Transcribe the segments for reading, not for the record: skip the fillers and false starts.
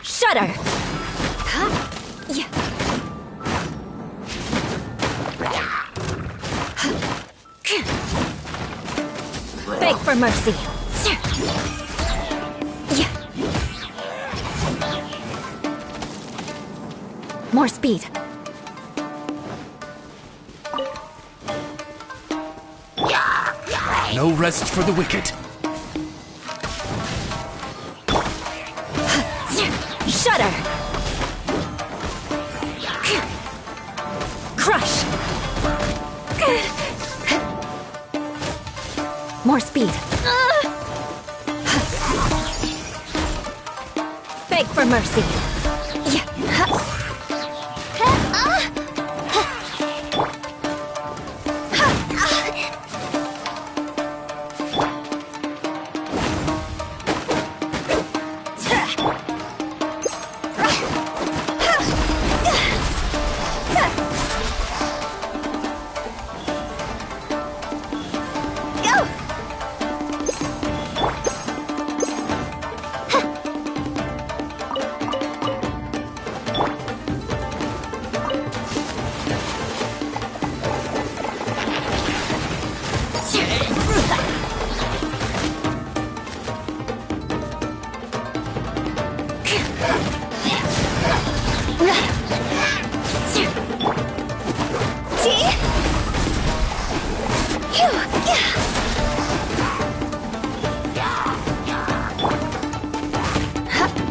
Shudder! Huh? Yeah. Beg for mercy. Yeah. More speed. No rest for the wicked. Shudder! Crush! More speed. Beg for mercy. Yeah.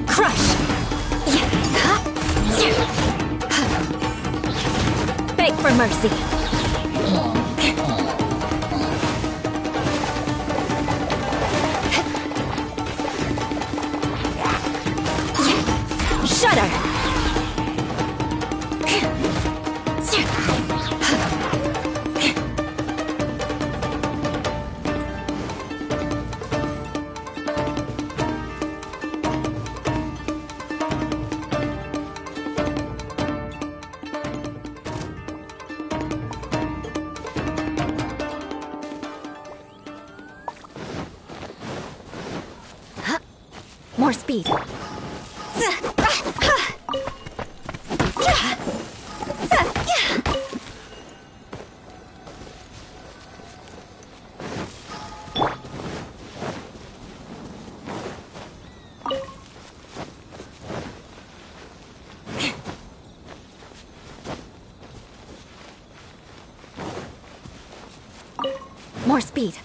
Crush! Beg for mercy. Shudder! More speed. More speed.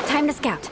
Time to scout.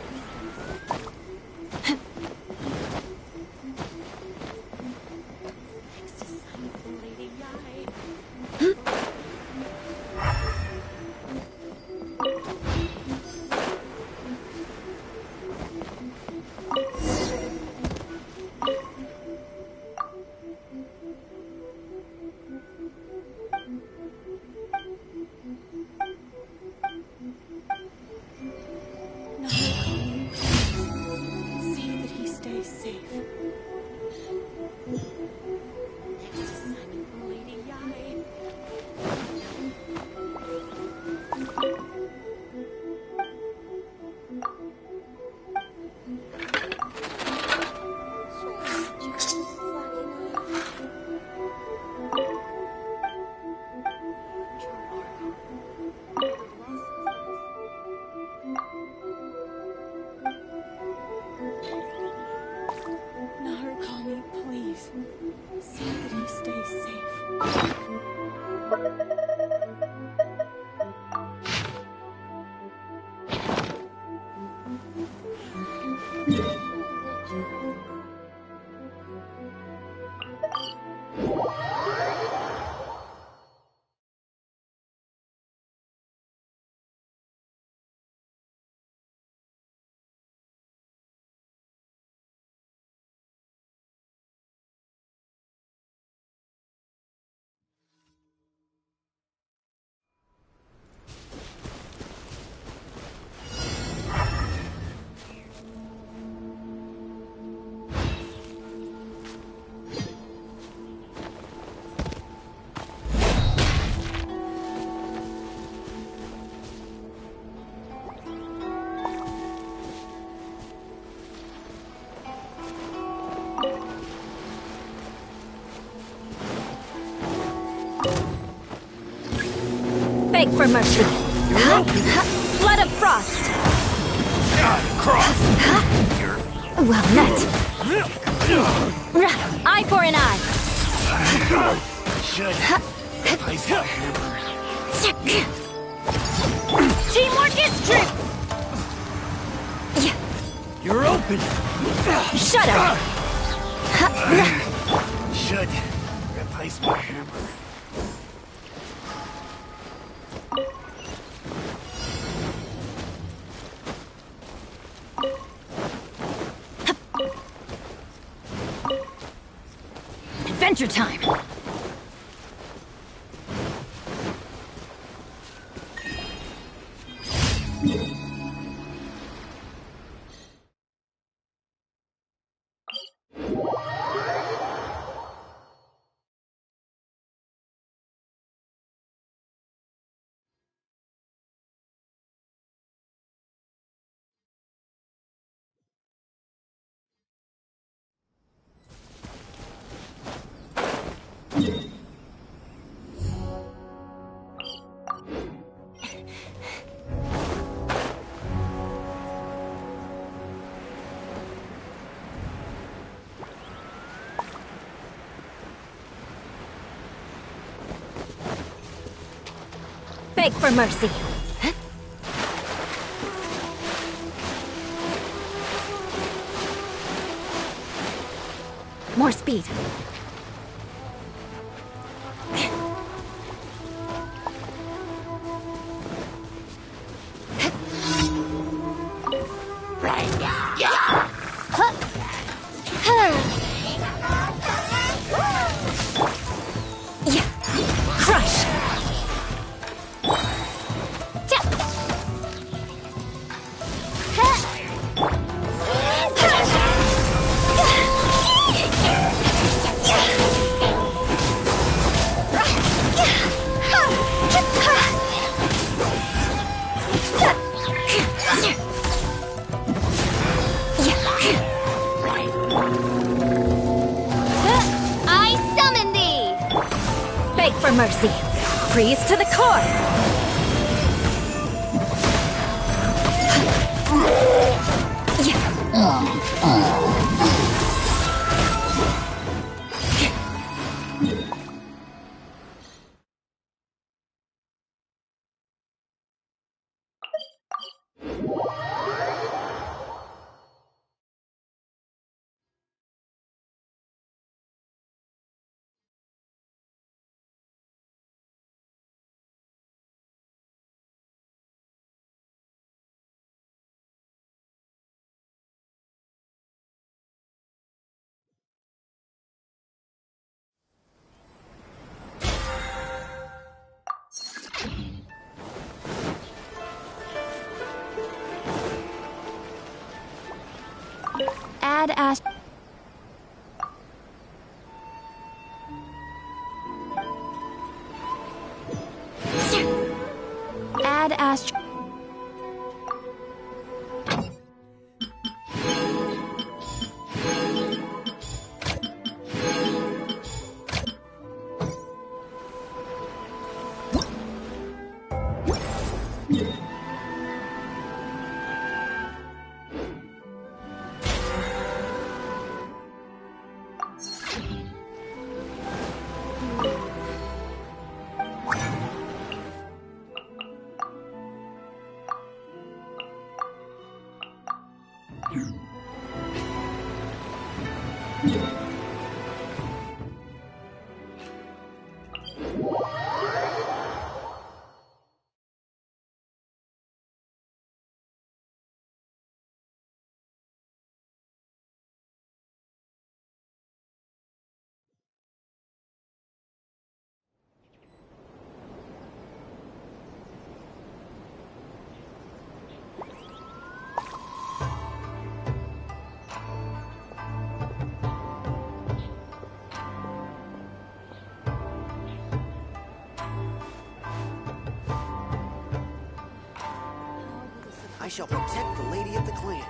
Beg for mercy. You're open. Flood of frost. Cross. Well met. Eye for an eye. Should replace my hammer. Teamwork is strength. You're open. Shut up. Should replace my hammer. Adventure time. Beg for mercy. More speed. Crush. I summon thee! Beg for mercy. Freeze to the core. Add Ash. Add Ash. I shall protect the lady of the clan.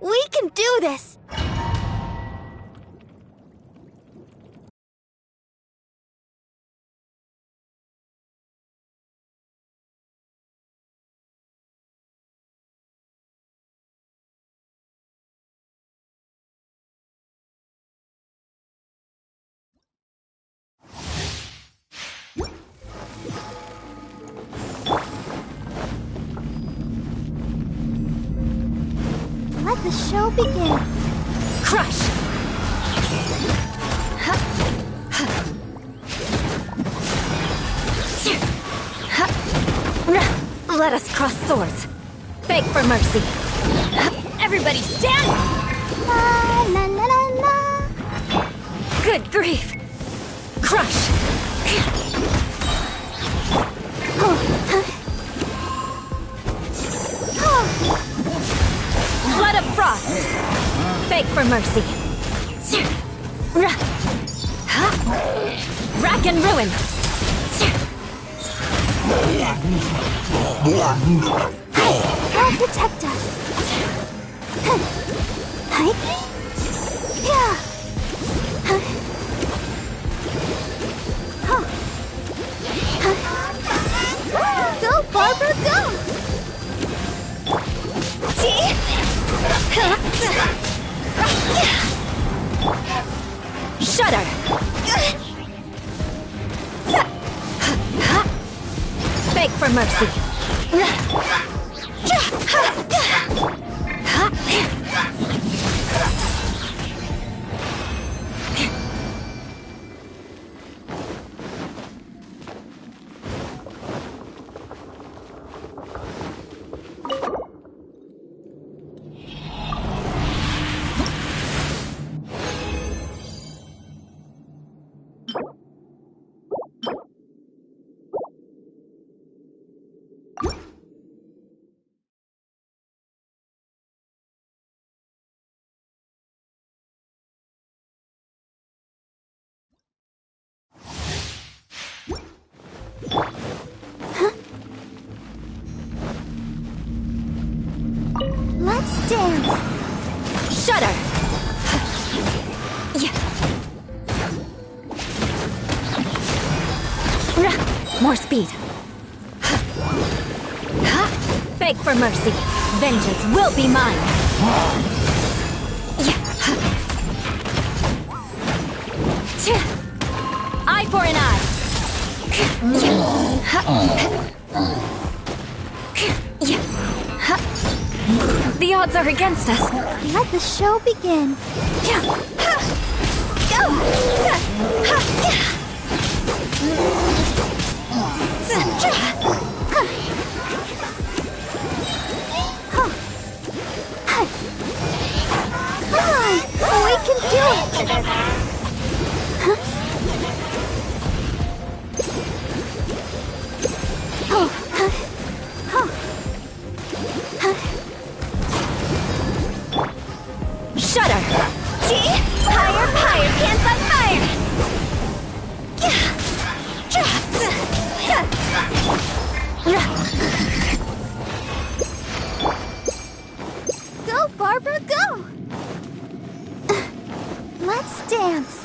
We can do this! Let the show begin. Crush! Let us cross swords. Beg for mercy. Everybody stand! La la la la la. Good grief! Crush! Blood of frost! Beg for mercy. Rack and ruin! Help protect us. Yeah. Go, Barbara, go! Shudder! Beg for mercy. Let's dance. Shudder! More speed. Beg for mercy. Vengeance will be mine. Eye for an eye. The odds are against us. Let the show begin. Come on, we can do it. Shudder! Higher, higher, pants on fire! Go, Barbara, go! Let's dance.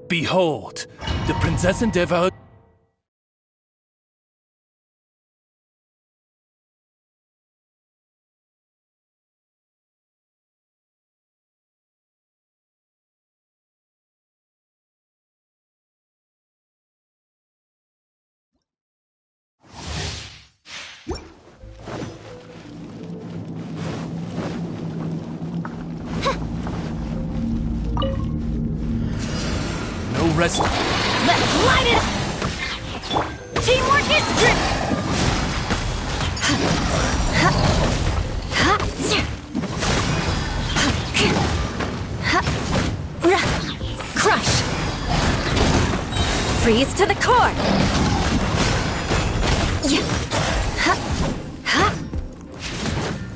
Behold, the Princess Endeavor. No rest. Let's light it up! Teamwork is crush! Freeze to the core!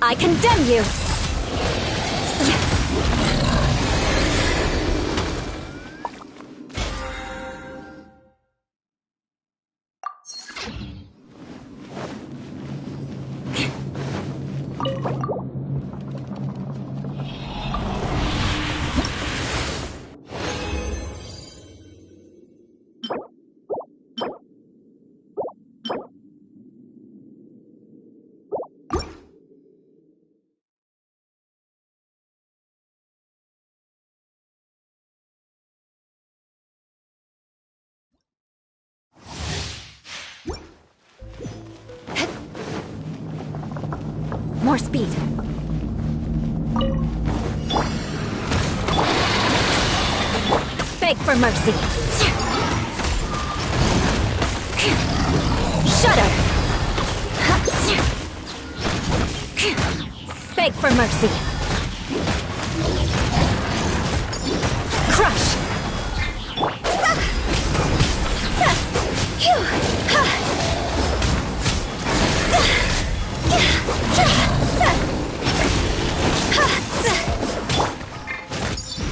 I condemn you! More speed. Beg for mercy. Shudder. Beg for mercy. Crush.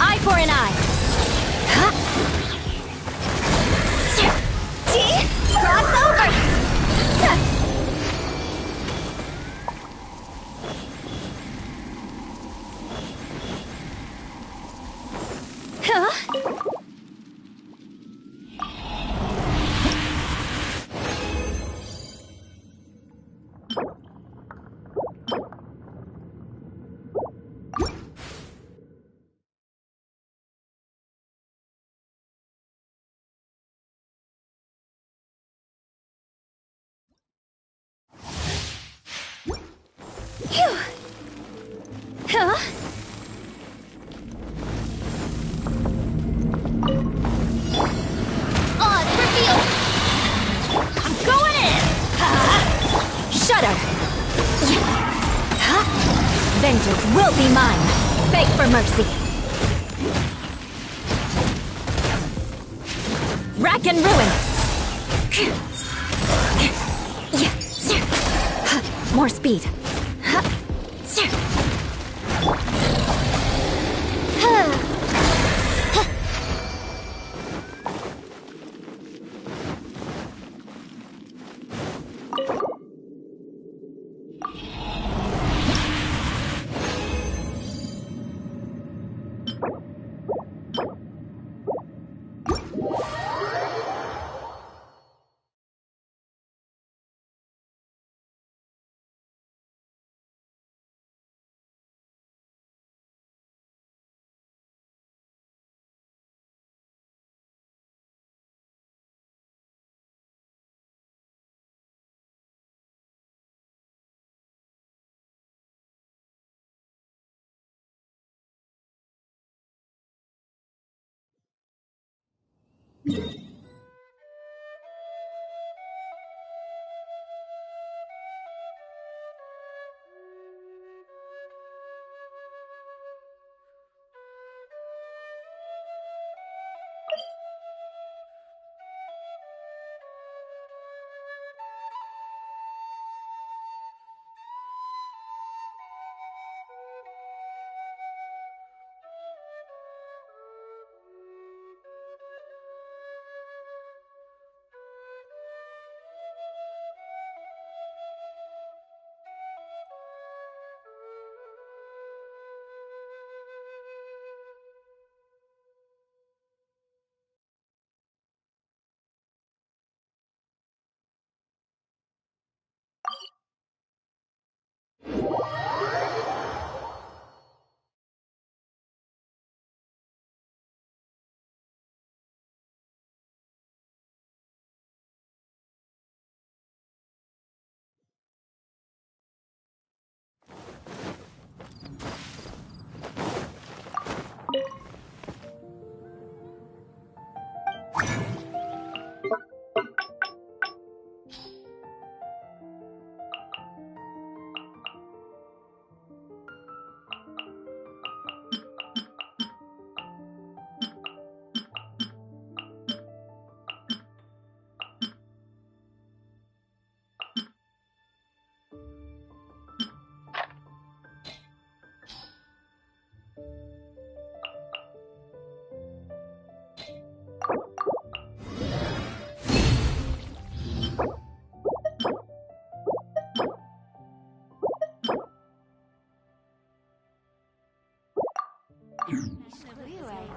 Eye for an eye. Cross over. Huh? Phew. Huh? On reveal! I'm going in! Shudder! Vengeance will be mine! Beg for mercy! Rack and ruin! More speed!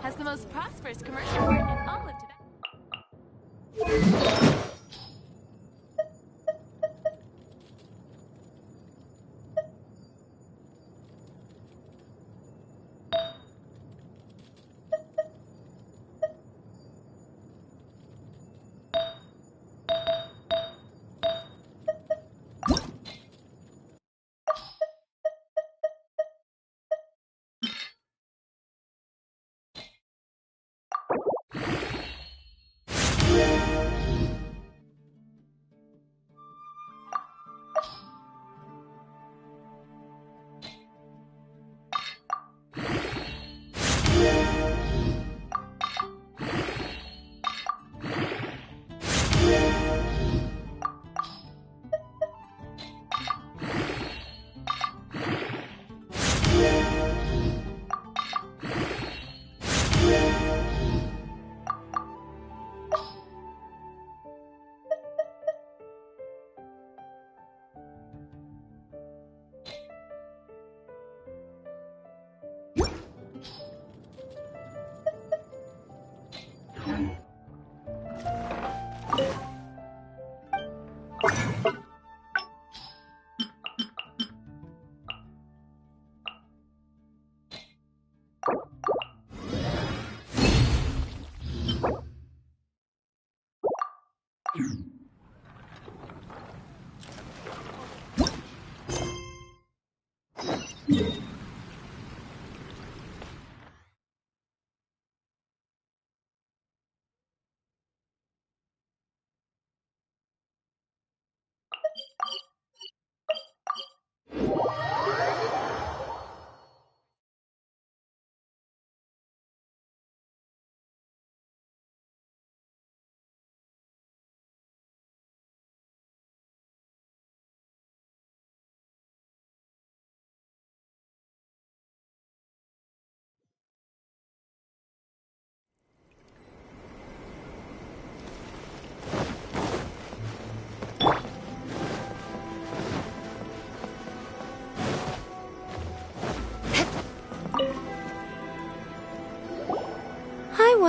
Has the most prosperous commercial port in all of Tibet.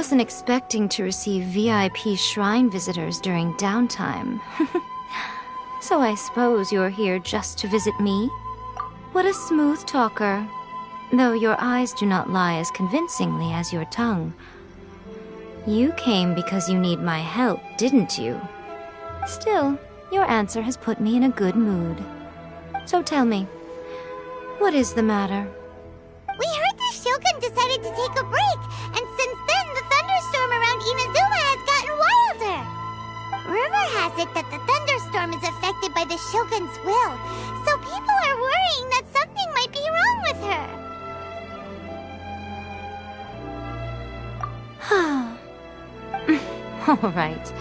wasn't expecting to receive VIP shrine visitors during downtime. So I suppose you're here just to visit me? What a smooth talker. Though your eyes do not lie as convincingly as your tongue. You came because you need my help, didn't you? Still, your answer has put me in a good mood. So tell me, what is the matter? We heard the Shogun decided to take a break, and since then the thunderstorm around Inazuma has gotten wilder. Rumor has it that the thunderstorm is affected by the Shogun's will, so people are worrying that something might be wrong with her. All right.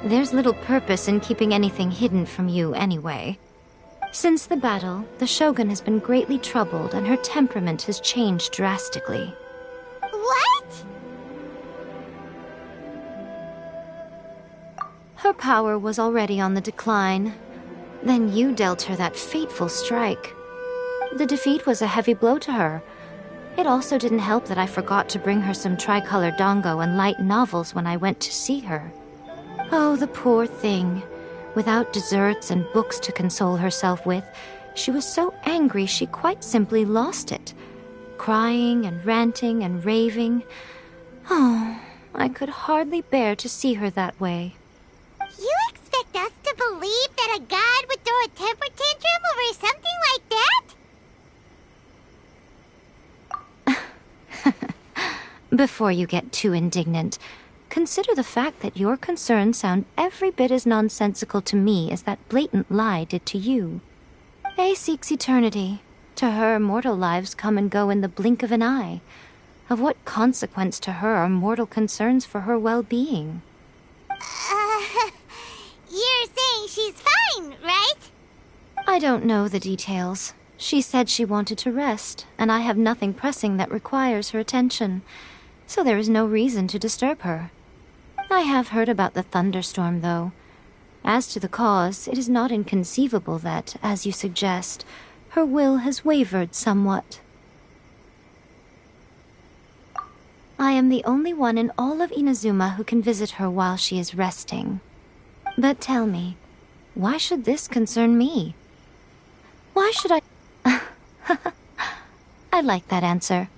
There's little purpose in keeping anything hidden from you anyway. Since the battle, the Shogun has been greatly troubled and her temperament has changed drastically. What? Her power was already on the decline. Then you dealt her that fateful strike. The defeat was a heavy blow to her. It also didn't help that I forgot to bring her some tricolor dango and light novels when I went to see her. Oh, the poor thing. Without desserts and books to console herself with, she was so angry she quite simply lost it. Crying and ranting and raving. Oh, I could hardly bear to see her that way. You expect us to believe that a god would throw a temper tantrum over something like that? Before you get too indignant, consider the fact that your concerns sound every bit as nonsensical to me as that blatant lie did to you. A seeks eternity. To her, mortal lives come and go in the blink of an eye. Of what consequence to her are mortal concerns for her well-being? You're saying she's fine, right? I don't know the details. She said she wanted to rest, and I have nothing pressing that requires her attention, so there is no reason to disturb her. I have heard about the thunderstorm, though. As to the cause, it is not inconceivable that, as you suggest, her will has wavered somewhat. I am the only one in all of Inazuma who can visit her while she is resting. But tell me, why should this concern me? Why should I... I like that answer.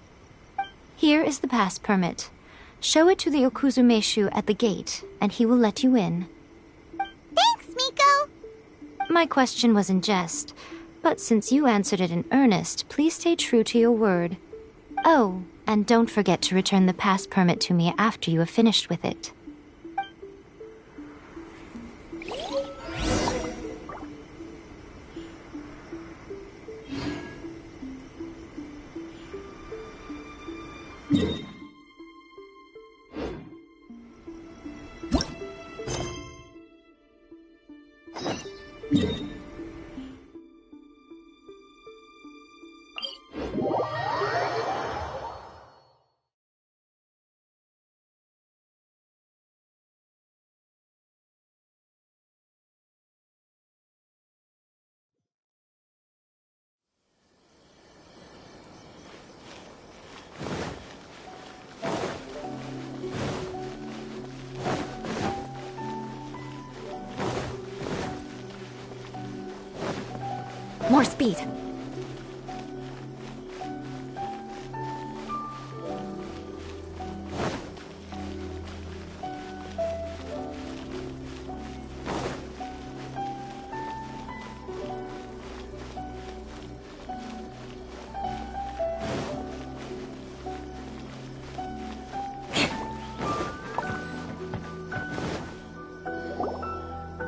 Here is the pass permit. Show it to the Okuzumeshu at the gate, and he will let you in. Thanks, Miko! My question was in jest, but since you answered it in earnest, please stay true to your word. Oh, and don't forget to return the pass permit to me after you have finished with it. More speed.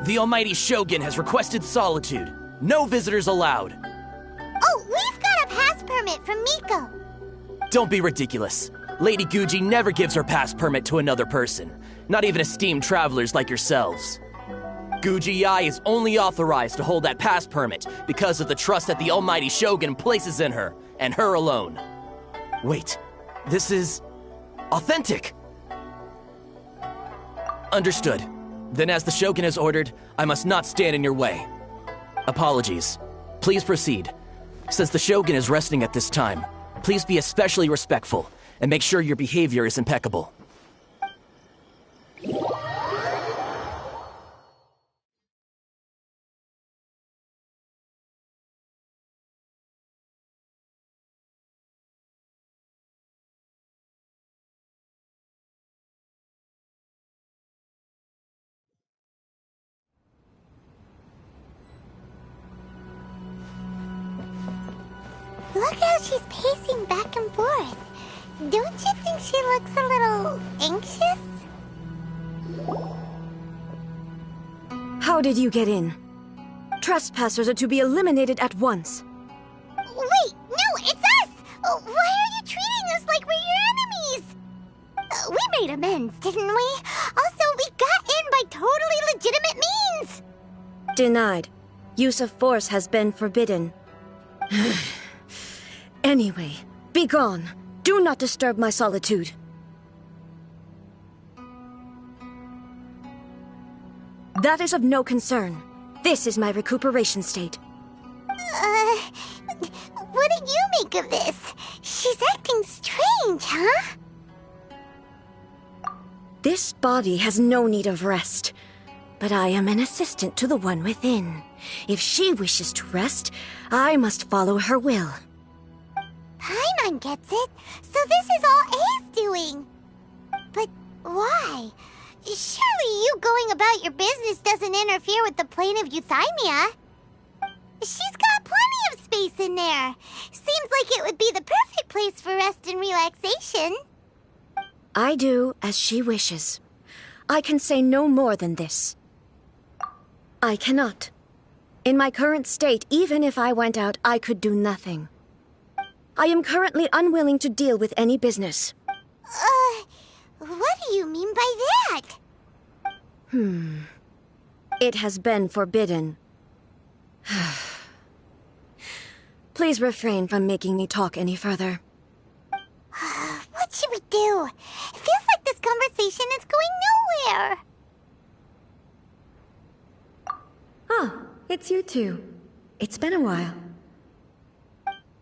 The Almighty Shogun has requested solitude. No visitors allowed. Oh, we've got a pass permit from Miko. Don't be ridiculous. Lady Guji never gives her pass permit to another person, not even esteemed travelers like yourselves. Guji Ai is only authorized to hold that pass permit because of the trust that the Almighty Shogun places in her, and her alone. Wait, this is... authentic! Understood. Then as the Shogun has ordered, I must not stand in your way. Apologies. Please proceed. Since the Shogun is resting at this time, please be especially respectful and make sure your behavior is impeccable. Look how she's pacing back and forth. Don't you think she looks a little anxious? How did you get in? Trespassers are to be eliminated at once. Wait, no, it's us! Why are you treating us like we're your enemies? We made amends, didn't we? Also, we got in by totally legitimate means! Denied. Use of force has been forbidden. Anyway, be gone. Do not disturb my solitude. That is of no concern. This is my recuperation state. What do you make of this? She's acting strange, huh? This body has no need of rest. But I am an assistant to the one within. If she wishes to rest, I must follow her will. Paimon gets it. So this is all A's doing. But why? Surely you going about your business doesn't interfere with the plane of euthymia. She's got plenty of space in there. Seems like it would be the perfect place for rest and relaxation. I do as she wishes. I can say no more than this. I cannot. In my current state, even if I went out, I could do nothing. I am currently unwilling to deal with any business. What do you mean by that? It has been forbidden. Please refrain from making me talk any further. What should we do? It feels like this conversation is going nowhere. Oh, it's you two. It's been a while.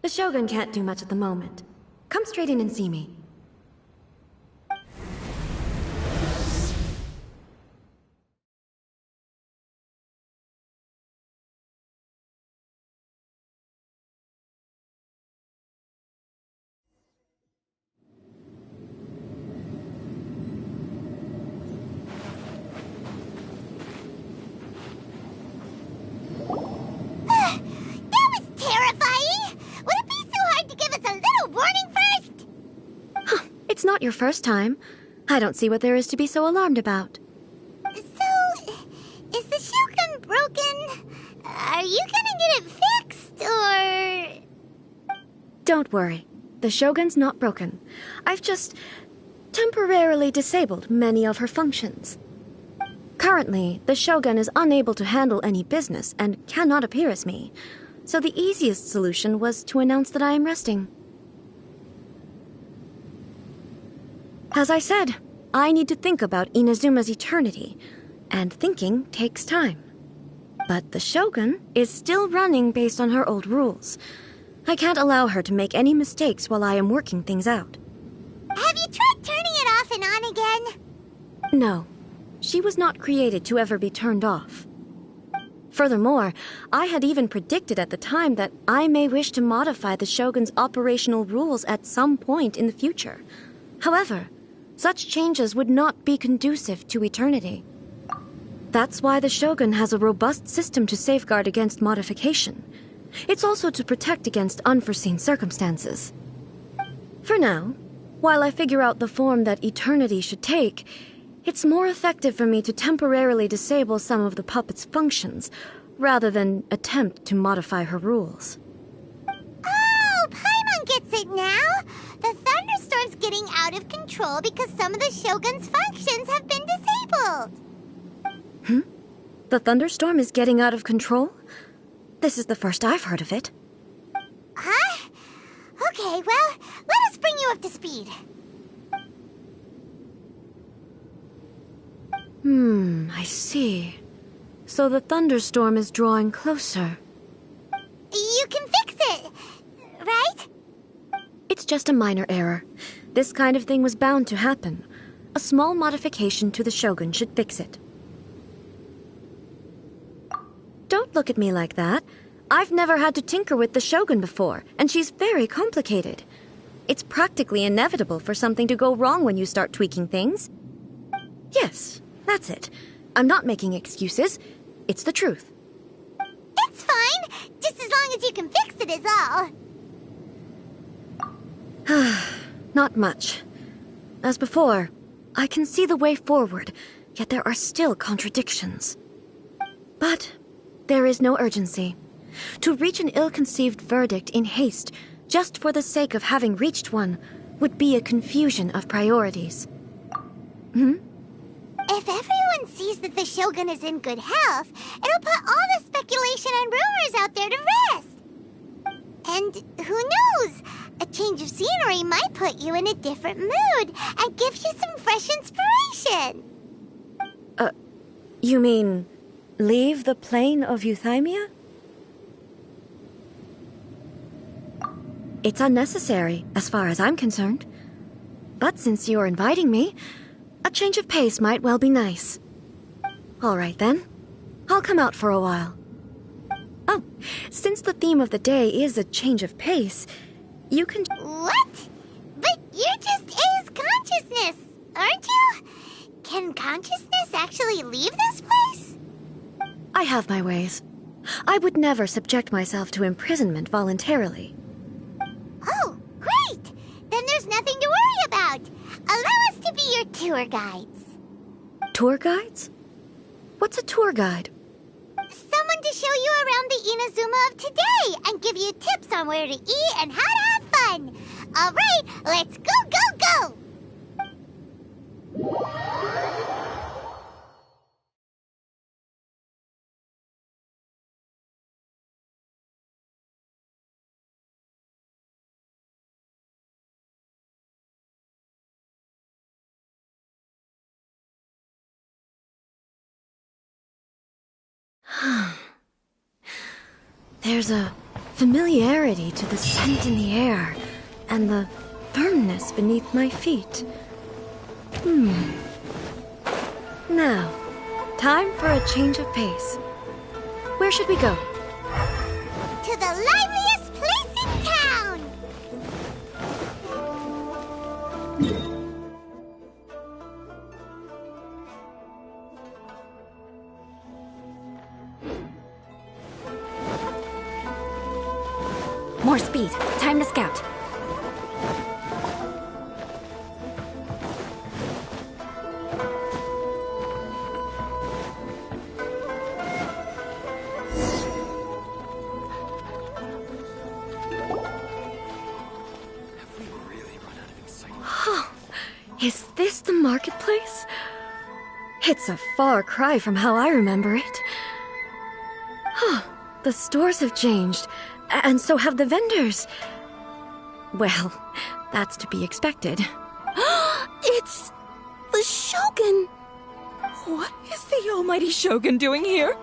The Shogun can't do much at the moment. Come straight in and see me. It's not your first time. I don't see what there is to be so alarmed about. So, is the Shogun broken? Are you gonna get it fixed, or...? Don't worry. The Shogun's not broken. I've just temporarily disabled many of her functions. Currently, the Shogun is unable to handle any business and cannot appear as me. So the easiest solution was to announce that I am resting. As I said, I need to think about Inazuma's eternity, and thinking takes time. But the Shogun is still running based on her old rules. I can't allow her to make any mistakes while I am working things out. Have you tried turning it off and on again? No. She was not created to ever be turned off. Furthermore, I had even predicted at the time that I may wish to modify the Shogun's operational rules at some point in the future. However, such changes would not be conducive to eternity. That's why the Shogun has a robust system to safeguard against modification. It's also to protect against unforeseen circumstances. For now, while I figure out the form that eternity should take, it's more effective for me to temporarily disable some of the puppet's functions, rather than attempt to modify her rules. Oh, Paimon gets it now! The thunderstorm's getting out of control because some of the Shogun's functions have been disabled. The thunderstorm is getting out of control? This is the first I've heard of it. Huh? Okay, well, let us bring you up to speed. I see. So the thunderstorm is drawing closer. You can fix it, right? It's just a minor error. This kind of thing was bound to happen. A small modification to the Shogun should fix it. Don't look at me like that. I've never had to tinker with the Shogun before, and she's very complicated. It's practically inevitable for something to go wrong when you start tweaking things. Yes, that's it. I'm not making excuses. It's the truth. It's fine, just as long as you can fix it is all. Not much. As before, I can see the way forward, yet there are still contradictions. But there is no urgency. To reach an ill-conceived verdict in haste, just for the sake of having reached one, would be a confusion of priorities. If everyone sees that the Shogun is in good health, it'll put all the speculation and rumors out there to rest. And who knows? A change of scenery might put you in a different mood and give you some fresh inspiration. You mean, leave the plane of euthymia? It's unnecessary, as far as I'm concerned. But since you're inviting me, a change of pace might well be nice. All right, then. I'll come out for a while. Oh, since the theme of the day is a change of pace, you can... What? But you're just A's consciousness, aren't you? Can consciousness actually leave this place? I have my ways. I would never subject myself to imprisonment voluntarily. Oh, great! Then there's nothing to worry about. Allow us to be your tour guides. Tour guides? What's a tour guide? Someone to show you around the Inazuma of today and give you tips on where to eat and how to have fun. All right, let's go, go, go! There's a familiarity to the scent in the air and the firmness beneath my feet. Now, time for a change of pace. Where should we go? To the liveliest place in town! More speed. Time to scout. Is this the marketplace? It's a far cry from how I remember it. The stores have changed, and so have the vendors. Well, that's to be expected. It's the Shogun! What is the almighty Shogun doing here?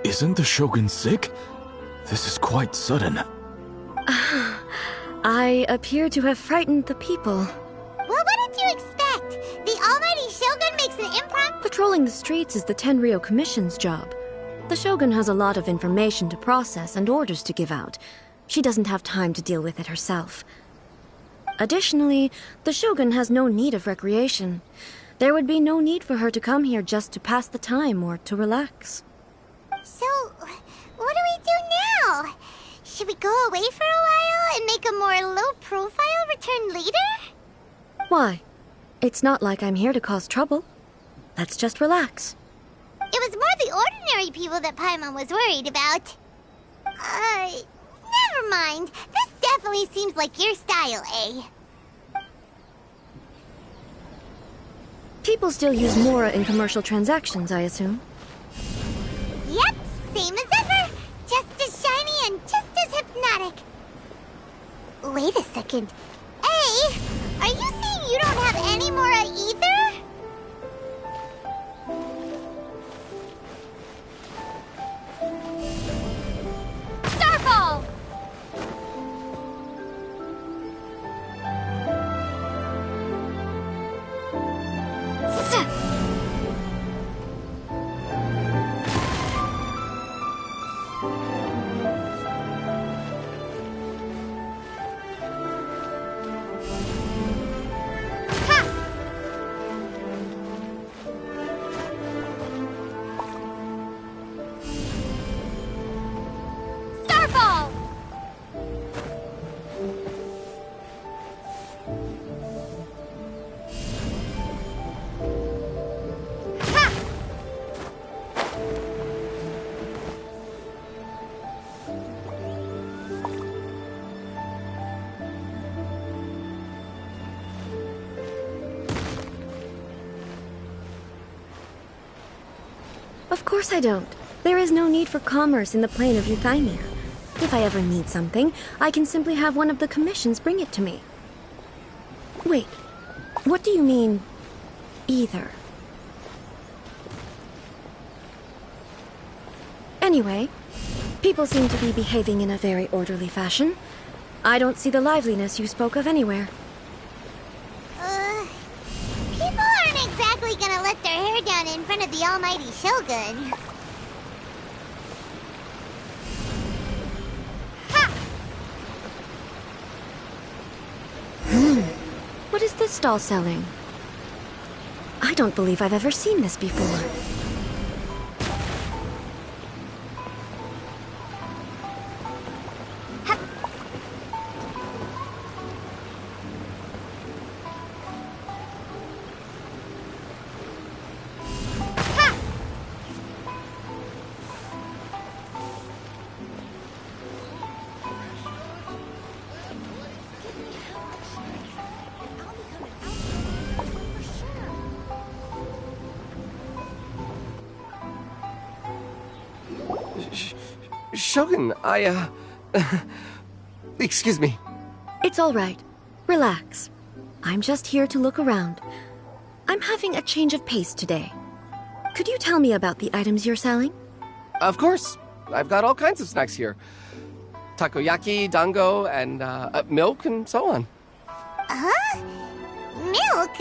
Isn't the Shogun sick? This is quite sudden. I appear to have frightened the people. Well, what did you expect? The almighty Shogun makes an impromptu... Patrolling the streets is the Tenryou Commission's job. The Shogun has a lot of information to process and orders to give out. She doesn't have time to deal with it herself. Additionally, the Shogun has no need of recreation. There would be no need for her to come here just to pass the time or to relax. So, what do we do now? Should we go away for a while and make a more low-profile return later? Why? It's not like I'm here to cause trouble. Let's just relax. It was more the ordinary people that Paimon was worried about. Never mind. This definitely seems like your style, eh? People still use Mora in commercial transactions, I assume. Yep, same as ever. Just as shiny and just as hypnotic. Wait a second. Hey, are you saying you don't have any Mora either? Starfall! Of course I don't. There is no need for commerce in the plane of Euthymia. If I ever need something, I can simply have one of the commissions bring it to me. Wait, what do you mean, either? Anyway, people seem to be behaving in a very orderly fashion. I don't see the liveliness you spoke of anywhere. People aren't exactly gonna let their hair down in front of the almighty Shogun. Ha! What is this stall selling? I don't believe I've ever seen this before. Shogun, excuse me. It's all right. Relax. I'm just here to look around. I'm having a change of pace today. Could you tell me about the items you're selling? Of course. I've got all kinds of snacks here. Takoyaki, dango, and milk, and so on. Huh? Milk?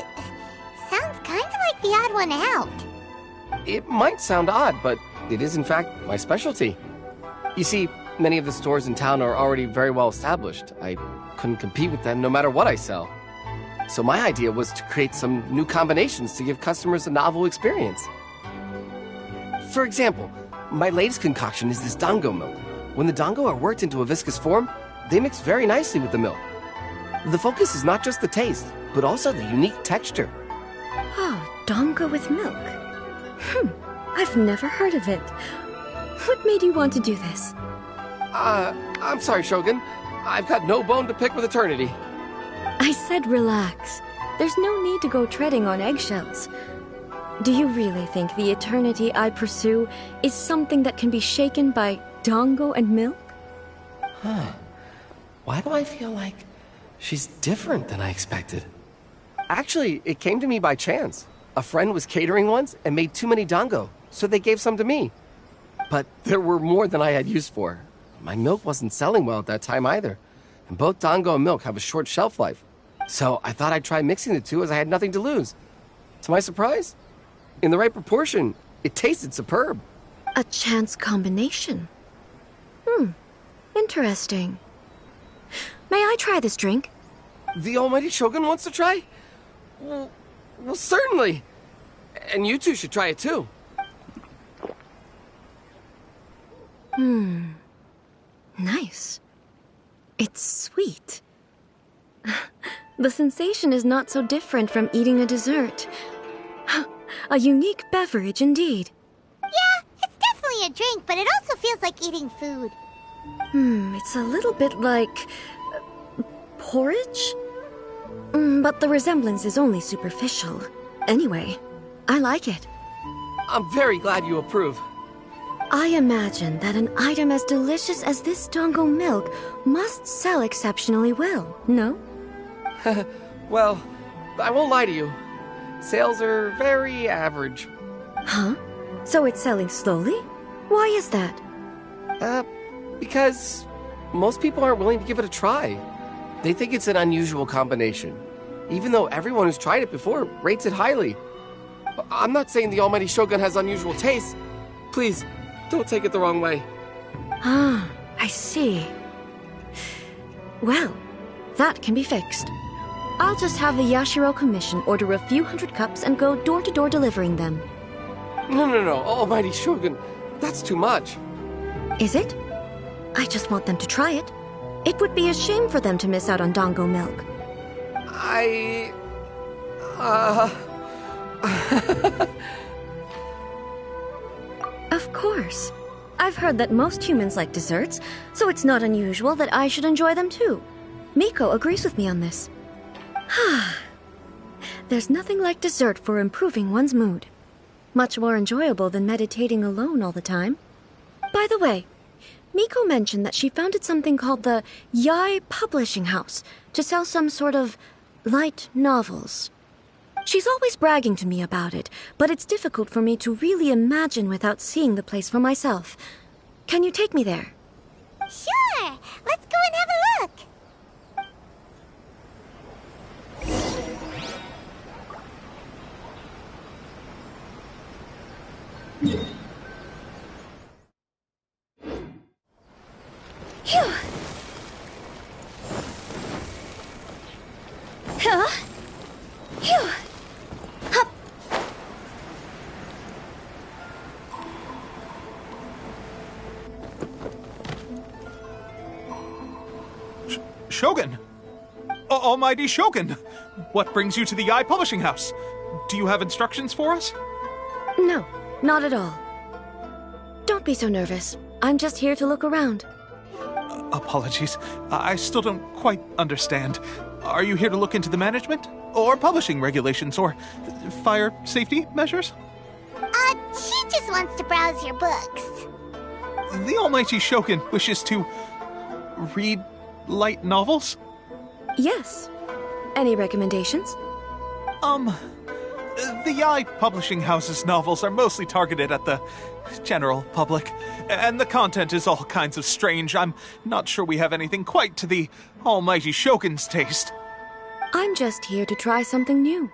Sounds kind of like the odd one out. It might sound odd, but it is in fact my specialty. You see, many of the stores in town are already very well established. I couldn't compete with them no matter what I sell. So my idea was to create some new combinations to give customers a novel experience. For example, my latest concoction is this dango milk. When the dango are worked into a viscous form, they mix very nicely with the milk. The focus is not just the taste, but also the unique texture. Oh, dango with milk. I've never heard of it. What made you want to do this? I'm sorry, Shogun. I've got no bone to pick with eternity. I said relax. There's no need to go treading on eggshells. Do you really think the eternity I pursue is something that can be shaken by dango and milk? Huh. Why do I feel like she's different than I expected? Actually, it came to me by chance. A friend was catering once and made too many dango, so they gave some to me. But there were more than I had use for. My milk wasn't selling well at that time either. And both dango and milk have a short shelf life. So I thought I'd try mixing the two as I had nothing to lose. To my surprise, in the right proportion, it tasted superb. A chance combination. Interesting. May I try this drink? The almighty Shogun wants to try? Well, certainly. And you two should try it too. Nice. It's sweet. The sensation is not so different from eating a dessert. A unique beverage indeed. Yeah, it's definitely a drink, but it also feels like eating food. It's a little bit like porridge? But the resemblance is only superficial. Anyway, I like it. I'm very glad you approve. I imagine that an item as delicious as this dango milk must sell exceptionally well, no? Well, I won't lie to you. Sales are very average. Huh? So it's selling slowly? Why is that? Because most people aren't willing to give it a try. They think it's an unusual combination, even though everyone who's tried it before rates it highly. I'm not saying the almighty Shogun has unusual tastes. Please, don't take it the wrong way. Ah, I see. Well, that can be fixed. I'll just have the Yashiro Commission order a few hundred cups and go door-to-door delivering them. No, almighty Shogun, that's too much. Is it? I just want them to try it. It would be a shame for them to miss out on dango milk. Of course. I've heard that most humans like desserts, so it's not unusual that I should enjoy them too. Miko agrees with me on this. There's nothing like dessert for improving one's mood. Much more enjoyable than meditating alone all the time. By the way, Miko mentioned that she founded something called the Yai Publishing House to sell some sort of light novels. She's always bragging to me about it, but it's difficult for me to really imagine without seeing the place for myself. Can you take me there? Sure! Let's go and have a look! Phew! Huh? Phew! Hup! Shogun! Almighty Shogun! What brings you to the Eye Publishing House? Do you have instructions for us? No, not at all. Don't be so nervous. I'm just here to look around. Apologies. I still don't quite understand. Are you here to look into the management? Or publishing regulations? Or fire safety measures? She just wants to browse your books. The Almighty Shogun wishes to read light novels? Yes. Any recommendations? The Yai Publishing House's novels are mostly targeted at the general public, and the content is all kinds of strange. I'm not sure we have anything quite to the Almighty Shogun's taste. I'm just here to try something new.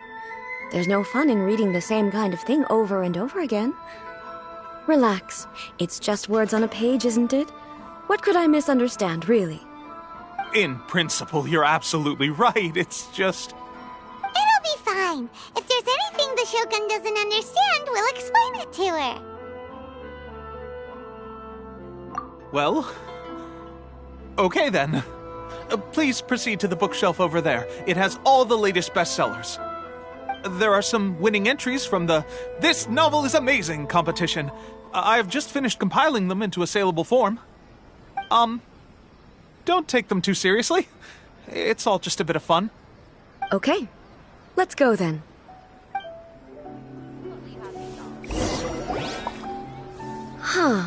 There's no fun in reading the same kind of thing over and over again. Relax. It's just words on a page, isn't it? What could I misunderstand, really? In principle, you're absolutely right. It's just... It'll be fine. If there's anything the Shogun doesn't understand, we'll explain it to her. Well... okay then. Please proceed to the bookshelf over there. It has all the latest bestsellers. There are some winning entries from the This Novel is Amazing competition. I have just finished compiling them into a saleable form. Don't take them too seriously. It's all just a bit of fun. Okay. Let's go then. Huh.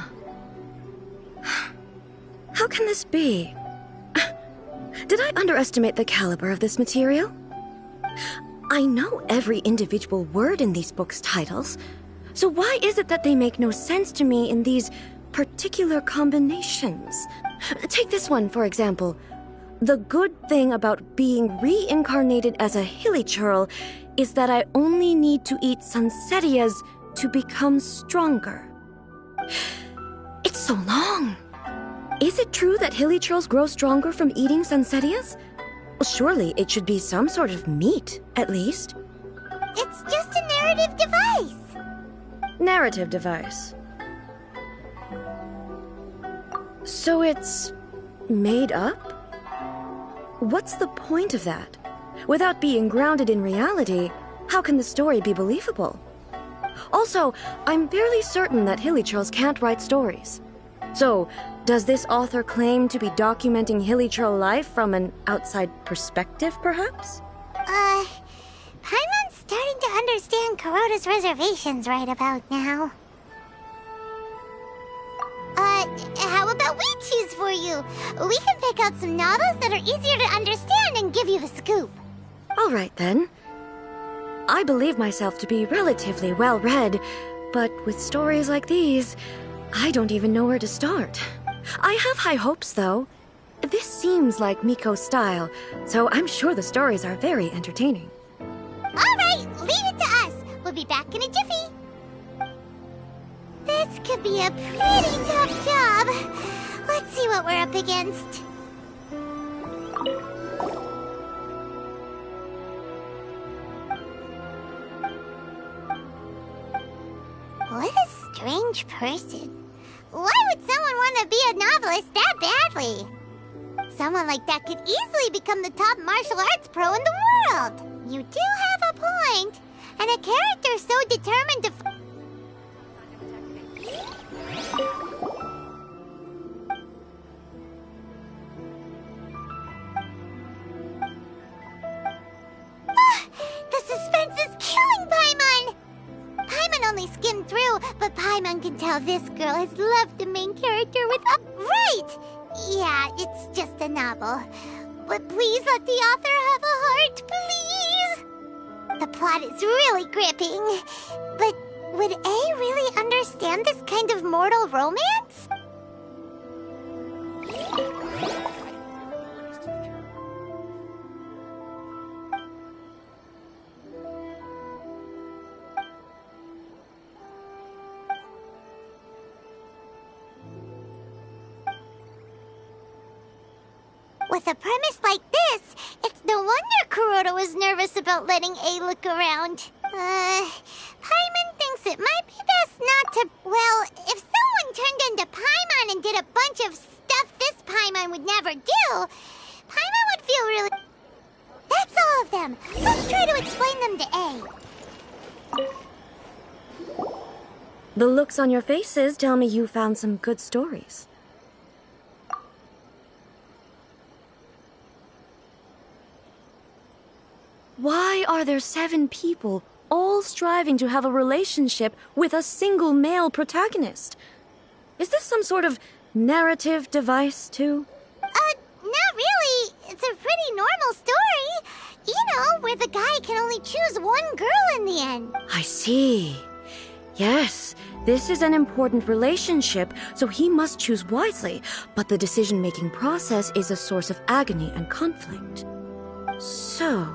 How can this be? Did I underestimate the caliber of this material? I know every individual word in these books' titles, so why is it that they make no sense to me in these particular combinations? Take this one, for example. The good thing about being reincarnated as a hilly churl is that I only need to eat sunsettias to become stronger. It's so long. Is it true that hilly churls grow stronger from eating sunsettias? Well, surely it should be some sort of meat, at least. It's just a narrative device. Narrative device. So it's made up? What's the point of that? Without being grounded in reality, how can the story be believable? Also, I'm fairly certain that hilly churls can't write stories. So, does this author claim to be documenting hilly churl life from an outside perspective, perhaps? Paimon's starting to understand Kuroda's reservations right about now. How about we choose for you? We can pick out some novels that are easier to understand and give you the scoop. All right, then. I believe myself to be relatively well-read, but with stories like these, I don't even know where to start. I have high hopes, though. This seems like Miko's style, so I'm sure the stories are very entertaining. All right, leave it to us. We'll be back in a jiffy. This could be a pretty tough job. Let's see what we're up against. What a strange person. Why would someone want to be a novelist that badly? Someone like that could easily become the top martial arts pro in the world. You do have a point. And a character so determined to... The suspense is killing Paimon! Paimon only skimmed through, but Paimon can tell this girl has loved the main character with a... Right! Yeah, it's just a novel. But please let the author have a heart, please! The plot is really gripping. But would A really understand this kind of mortal romance? With a premise like this, it's no wonder Kuroda was nervous about letting A look around. Paimon thinks it might be best not to... Well, if someone turned into Paimon and did a bunch of stuff this Paimon would never do, Paimon would feel really... That's all of them. Let's try to explain them to A. The looks on your faces tell me you found some good stories. Why are there 7 people all striving to have a relationship with a single male protagonist? Is this some sort of narrative device, too? Not really. It's a pretty normal story. You know, where the guy can only choose one girl in the end. I see. Yes, this is an important relationship, so he must choose wisely, but the decision-making process is a source of agony and conflict. So...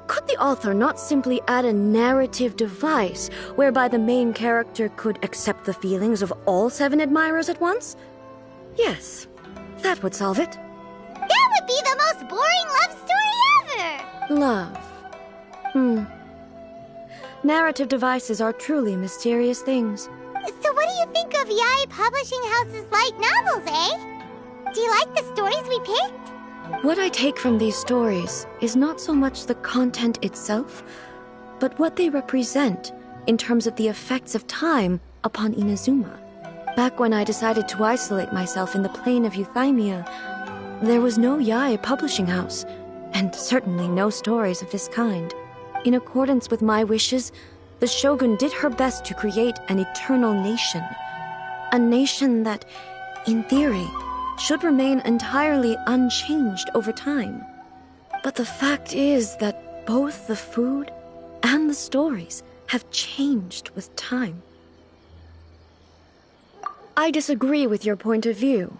could the author not simply add a narrative device whereby the main character could accept the feelings of all 7 admirers at once? Yes, that would solve it. That would be the most boring love story ever! Love. Narrative devices are truly mysterious things. So what do you think of Yae Publishing House's light novels, eh? Do you like the stories we picked? What I take from these stories is not so much the content itself, but what they represent in terms of the effects of time upon Inazuma. Back when I decided to isolate myself in the plane of Euthymia, there was no Yae Publishing House, and certainly no stories of this kind. In accordance with my wishes, the Shogun did her best to create an eternal nation. A nation that, in theory, should remain entirely unchanged over time. But the fact is that both the food and the stories have changed with time. I disagree with your point of view.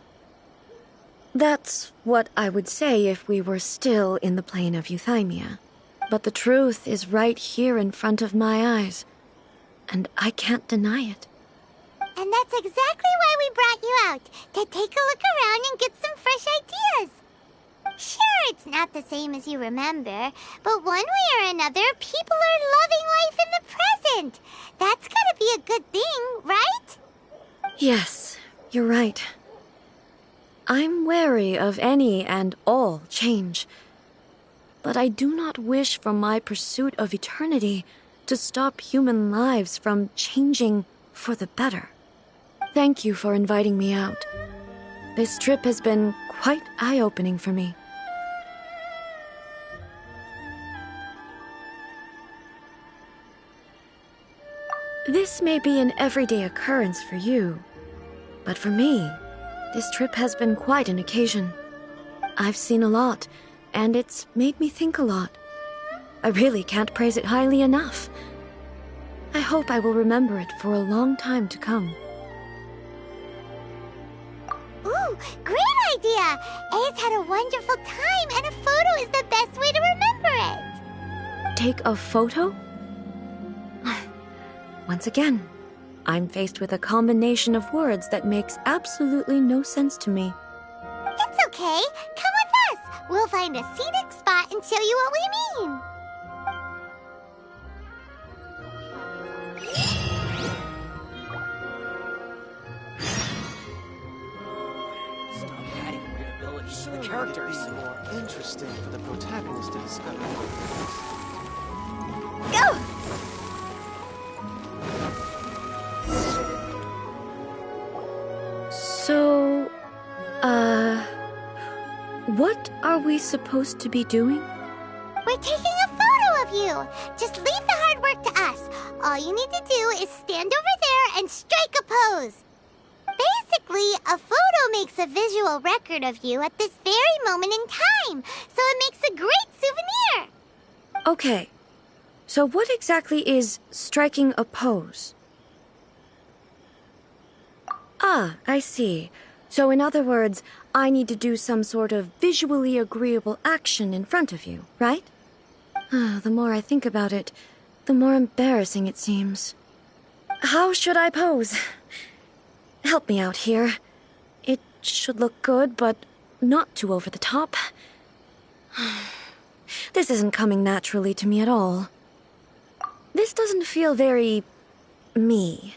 That's what I would say if we were still in the plane of Euthymia. But the truth is right here in front of my eyes, and I can't deny it. And that's exactly why we brought you out, to take a look around and get some fresh ideas. Sure, it's not the same as you remember, but one way or another, people are loving life in the present. That's gotta be a good thing, right? Yes, you're right. I'm wary of any and all change. But I do not wish for my pursuit of eternity to stop human lives from changing for the better. Thank you for inviting me out. This trip has been quite eye-opening for me. This may be an everyday occurrence for you, but for me, this trip has been quite an occasion. I've seen a lot, and it's made me think a lot. I really can't praise it highly enough. I hope I will remember it for a long time to come. Ooh, great idea! A's had a wonderful time, and a photo is the best way to remember it. Take a photo? Once again, I'm faced with a combination of words that makes absolutely no sense to me. It's okay. Come with us. We'll find a scenic spot and show you what we mean. Stop adding readability to the characters. More interesting for the protagonist to discover. Go! So, what are we supposed to be doing? We're taking a photo of you. Just leave the hard work to us. all you need to do is stand over there and strike a pose. Basically, a photo makes a visual record of you at this very moment in time, so it makes a great souvenir. Okay, so what exactly is striking a pose? Ah, I see. So in other words, I need to do some sort of visually agreeable action in front of you, right? The more I think about it, the more embarrassing it seems. How should I pose? Help me out here. It should look good, but not too over the top. This isn't coming naturally to me at all. This doesn't feel very... me.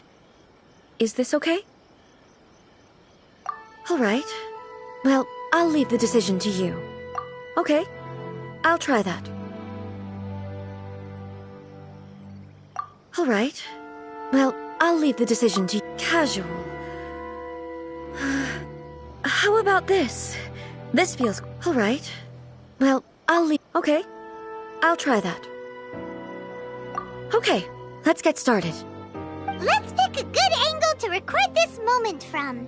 Is this okay? All right. Well, I'll leave the decision to you. Okay, I'll try that. All right. Well, I'll leave the decision to you. Casual. How about this? This feels... All right. Well, I'll leave... Okay, I'll try that. Okay, let's get started. Let's pick a good angle to record this moment from.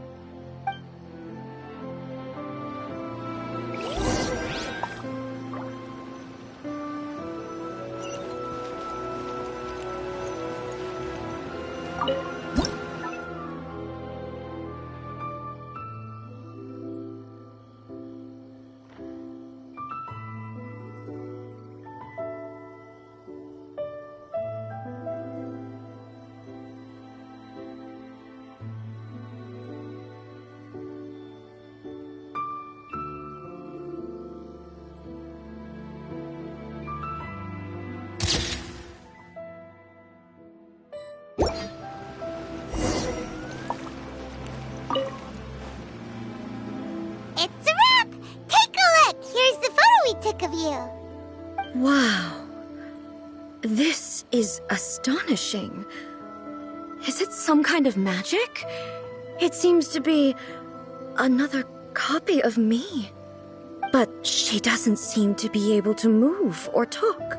It's a wrap! Take a look! Here's the photo we took of you. Wow. This is astonishing. Is it some kind of magic? It seems to be another copy of me. But she doesn't seem to be able to move or talk.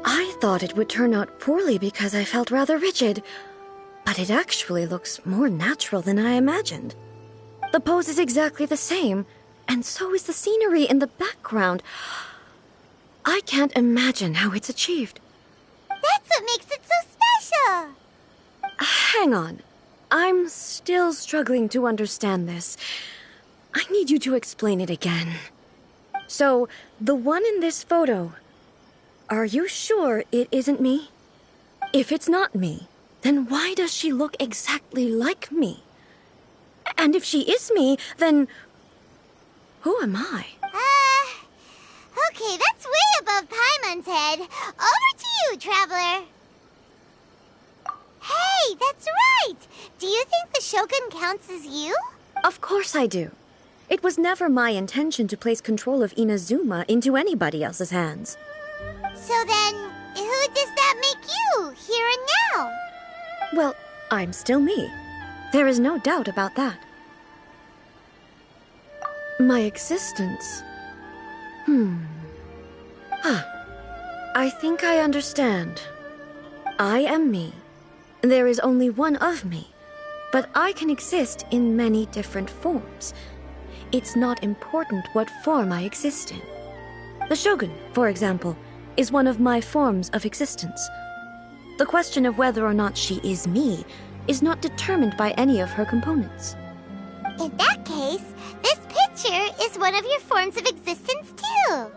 I thought it would turn out poorly because I felt rather rigid, but it actually looks more natural than I imagined. The pose is exactly the same, and so is the scenery in the background. I can't imagine how it's achieved. That's what makes it so special! Hang on. I'm still struggling to understand this. I need you to explain it again. So, the one in this photo, are you sure it isn't me? If it's not me, then why does she look exactly like me? And if she is me, then who am I? Okay, that's way above Paimon's head. Over to you, Traveler. Hey, that's right! Do you think the Shogun counts as you? Of course I do. It was never my intention to place control of Inazuma into anybody else's hands. So then, who does that make you, here and now? Well, I'm still me. There is no doubt about that. My existence... I think I understand. I am me. There is only one of me, but I can exist in many different forms. It's not important what form I exist in. The Shogun, for example, is one of my forms of existence. The question of whether or not she is me is not determined by any of her components. In that case, this picture is one of your forms of existence too.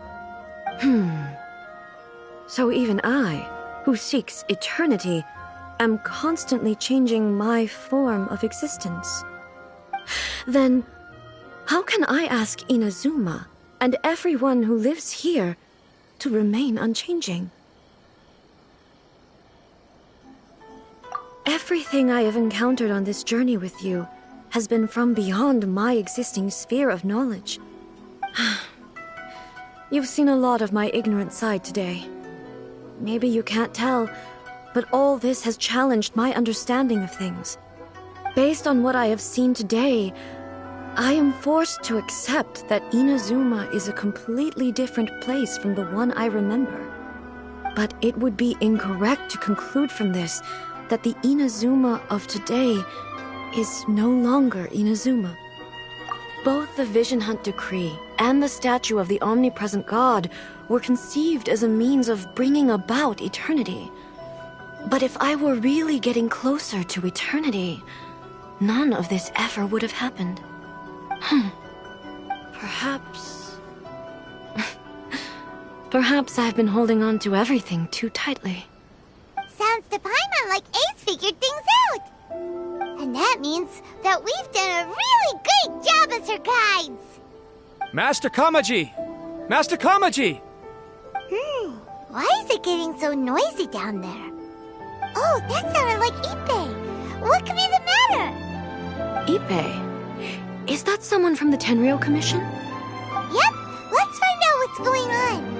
So even I, who seeks eternity, am constantly changing my form of existence. Then, how can I ask Inazuma and everyone who lives here to remain unchanging? Everything I have encountered on this journey with you has been from beyond my existing sphere of knowledge. You've seen a lot of my ignorant side today. Maybe you can't tell, but all this has challenged my understanding of things. Based on what I have seen today, I am forced to accept that Inazuma is a completely different place from the one I remember. But it would be incorrect to conclude from this that the Inazuma of today is no longer Inazuma. Both the Vision Hunt Decree and the statue of the omnipresent god were conceived as a means of bringing about eternity. But if I were really getting closer to eternity, none of this ever would have happened. Perhaps... Perhaps I've been holding on to everything too tightly. Sounds to Paimon like Ace figured things out. And that means that we've done a really great job as her guides. Master Kamaji! Master Kamaji! Why is it getting so noisy down there? Oh, that sounded like Ippei. What could be the matter? Ippei? Is that someone from the Tenryou Commission? Yep, let's find out what's going on.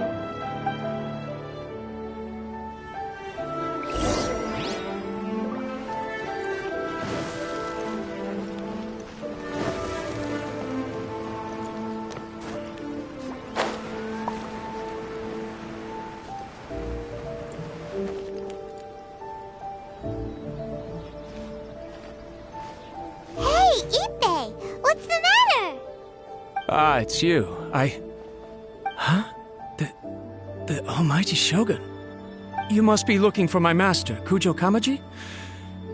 Ah, it's you. Huh? The Almighty Shogun. You must be looking for my master, Kujo Kamaji?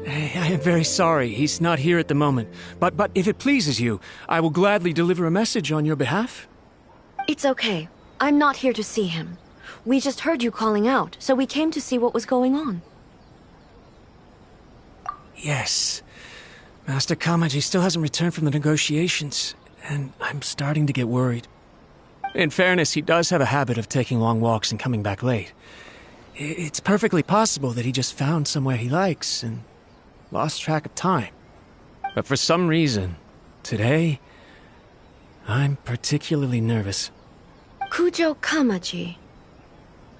I am very sorry, he's not here at the moment. But if it pleases you, I will gladly deliver a message on your behalf. It's okay. I'm not here to see him. We just heard you calling out, so we came to see what was going on. Yes. Master Kamaji still hasn't returned from the negotiations, and I'm starting to get worried. In fairness, he does have a habit of taking long walks and coming back late. It's perfectly possible that he just found somewhere he likes and lost track of time. But for some reason, today, I'm particularly nervous. Kujo Kamaji.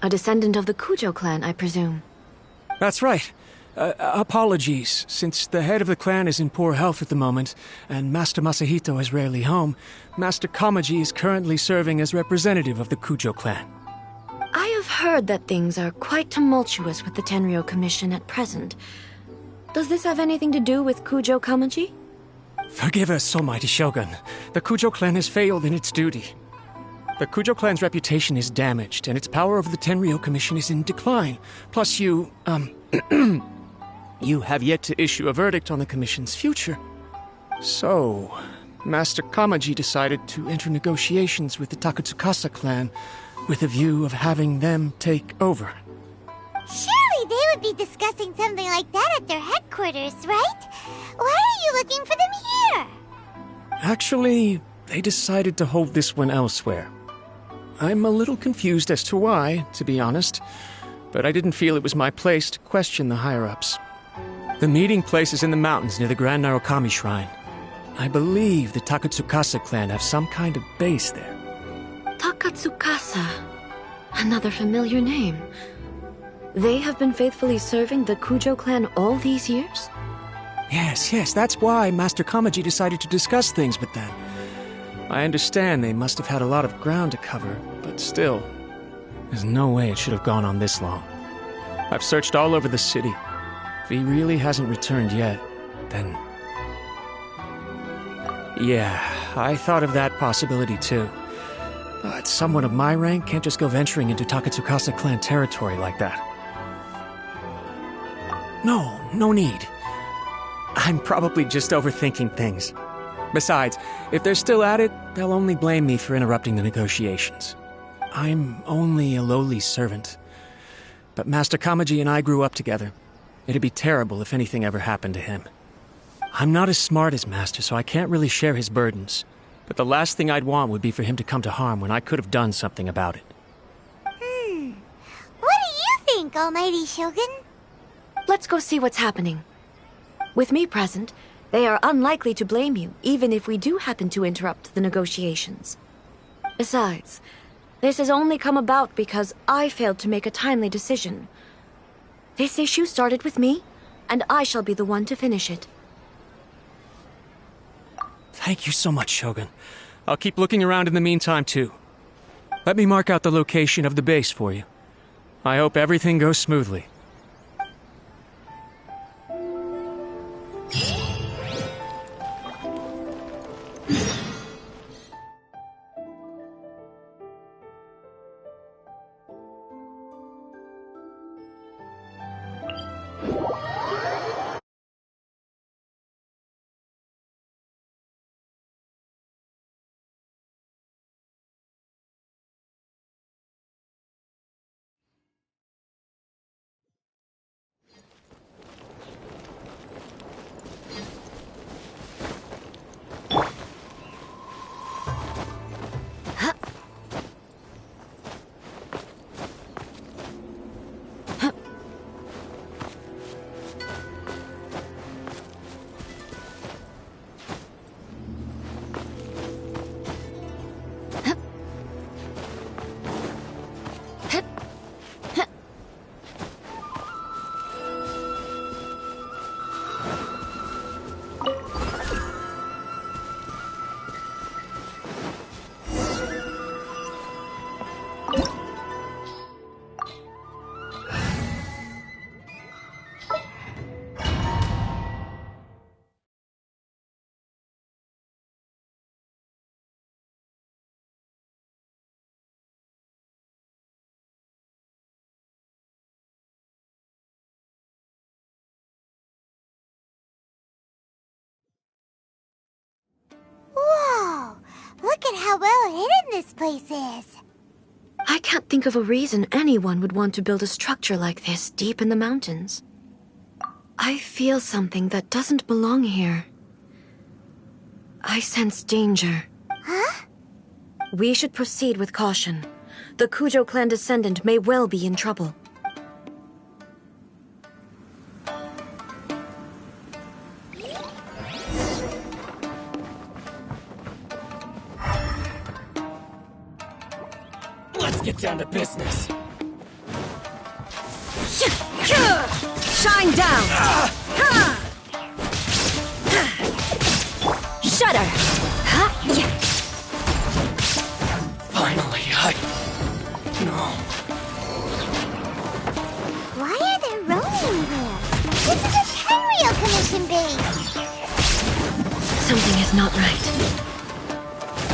A descendant of the Kujo clan, I presume. That's right. Apologies, since the head of the clan is in poor health at the moment, and Master Masahito is rarely home, Master Kamaji is currently serving as representative of the Kujo clan. I have heard that things are quite tumultuous with the Tenryou Commission at present. Does this have anything to do with Kujo Kamaji? Forgive us, Almighty Shogun. The Kujo clan has failed in its duty. The Kujo clan's reputation is damaged, and its power over the Tenryou Commission is in decline. Plus you have yet to issue a verdict on the Commission's future. So, Master Kamaji decided to enter negotiations with the Takatsukasa clan with a view of having them take over. Surely they would be discussing something like that at their headquarters, right? Why are you looking for them here? Actually, they decided to hold this one elsewhere. I'm a little confused as to why, to be honest, but I didn't feel it was my place to question the higher-ups. The meeting place is in the mountains near the Grand Narukami Shrine. I believe the Takatsukasa clan have some kind of base there. Takatsukasa. Another familiar name. They have been faithfully serving the Kujo clan all these years? Yes, that's why Master Kamaji decided to discuss things with them. I understand they must have had a lot of ground to cover, but still, there's no way it should have gone on this long. I've searched all over the city. If he really hasn't returned yet, then... Yeah, I thought of that possibility too. But someone of my rank can't just go venturing into Takatsukasa clan territory like that. No need. I'm probably just overthinking things. Besides, if they're still at it, they'll only blame me for interrupting the negotiations. I'm only a lowly servant. But Master Kamaji and I grew up together. It'd be terrible if anything ever happened to him. I'm not as smart as Master, so I can't really share his burdens. But the last thing I'd want would be for him to come to harm when I could have done something about it. What do you think, Almighty Shogun? Let's go see what's happening. With me present, they are unlikely to blame you, even if we do happen to interrupt the negotiations. Besides, this has only come about because I failed to make a timely decision. This issue started with me, and I shall be the one to finish it. Thank you so much, Shogun. I'll keep looking around in the meantime, too. Let me mark out the location of the base for you. I hope everything goes smoothly. Whoa! Look at how well hidden this place is. I can't think of a reason anyone would want to build a structure like this deep in the mountains. I feel something that doesn't belong here. I sense danger. Huh? We should proceed with caution. The Kujo clan descendant may well be in trouble. Let's get down to business. Shine down! Shudder! Finally, No. Why are there rolling here? This is a Tenryou Commission base. Something is not right.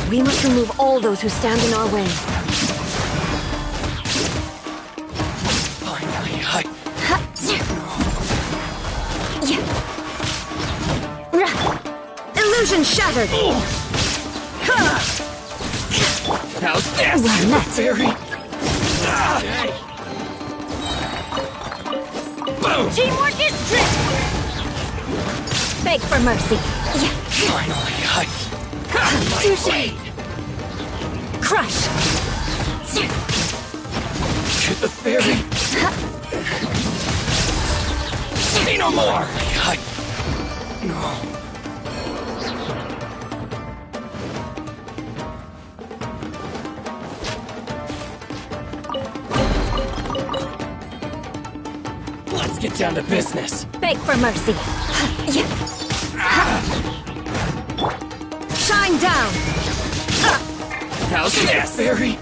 We must remove all those who stand in our way. Finally, Illusion shattered! How's this? Well met. Fairy. Boom! Teamwork is strict! Beg for mercy. Finally, Touché! Crush! To the fairy. Say no more! No. Let's get down to business. Beg for mercy. Shine down! How's this, fairy?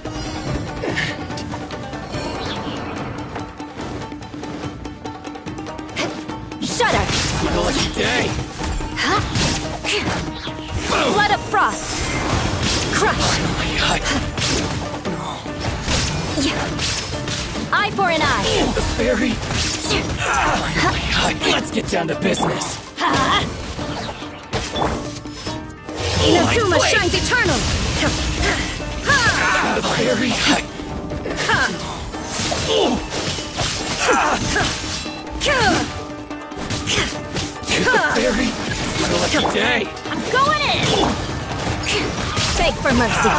Shudder! What a lucky day! Boom! Blood of frost! Crush! Eye for an eye! The fairy! Let's get down to business. Inazuma shines eternal! The fairy! To the fairy! What a lucky day! I'm going in! Beg for mercy!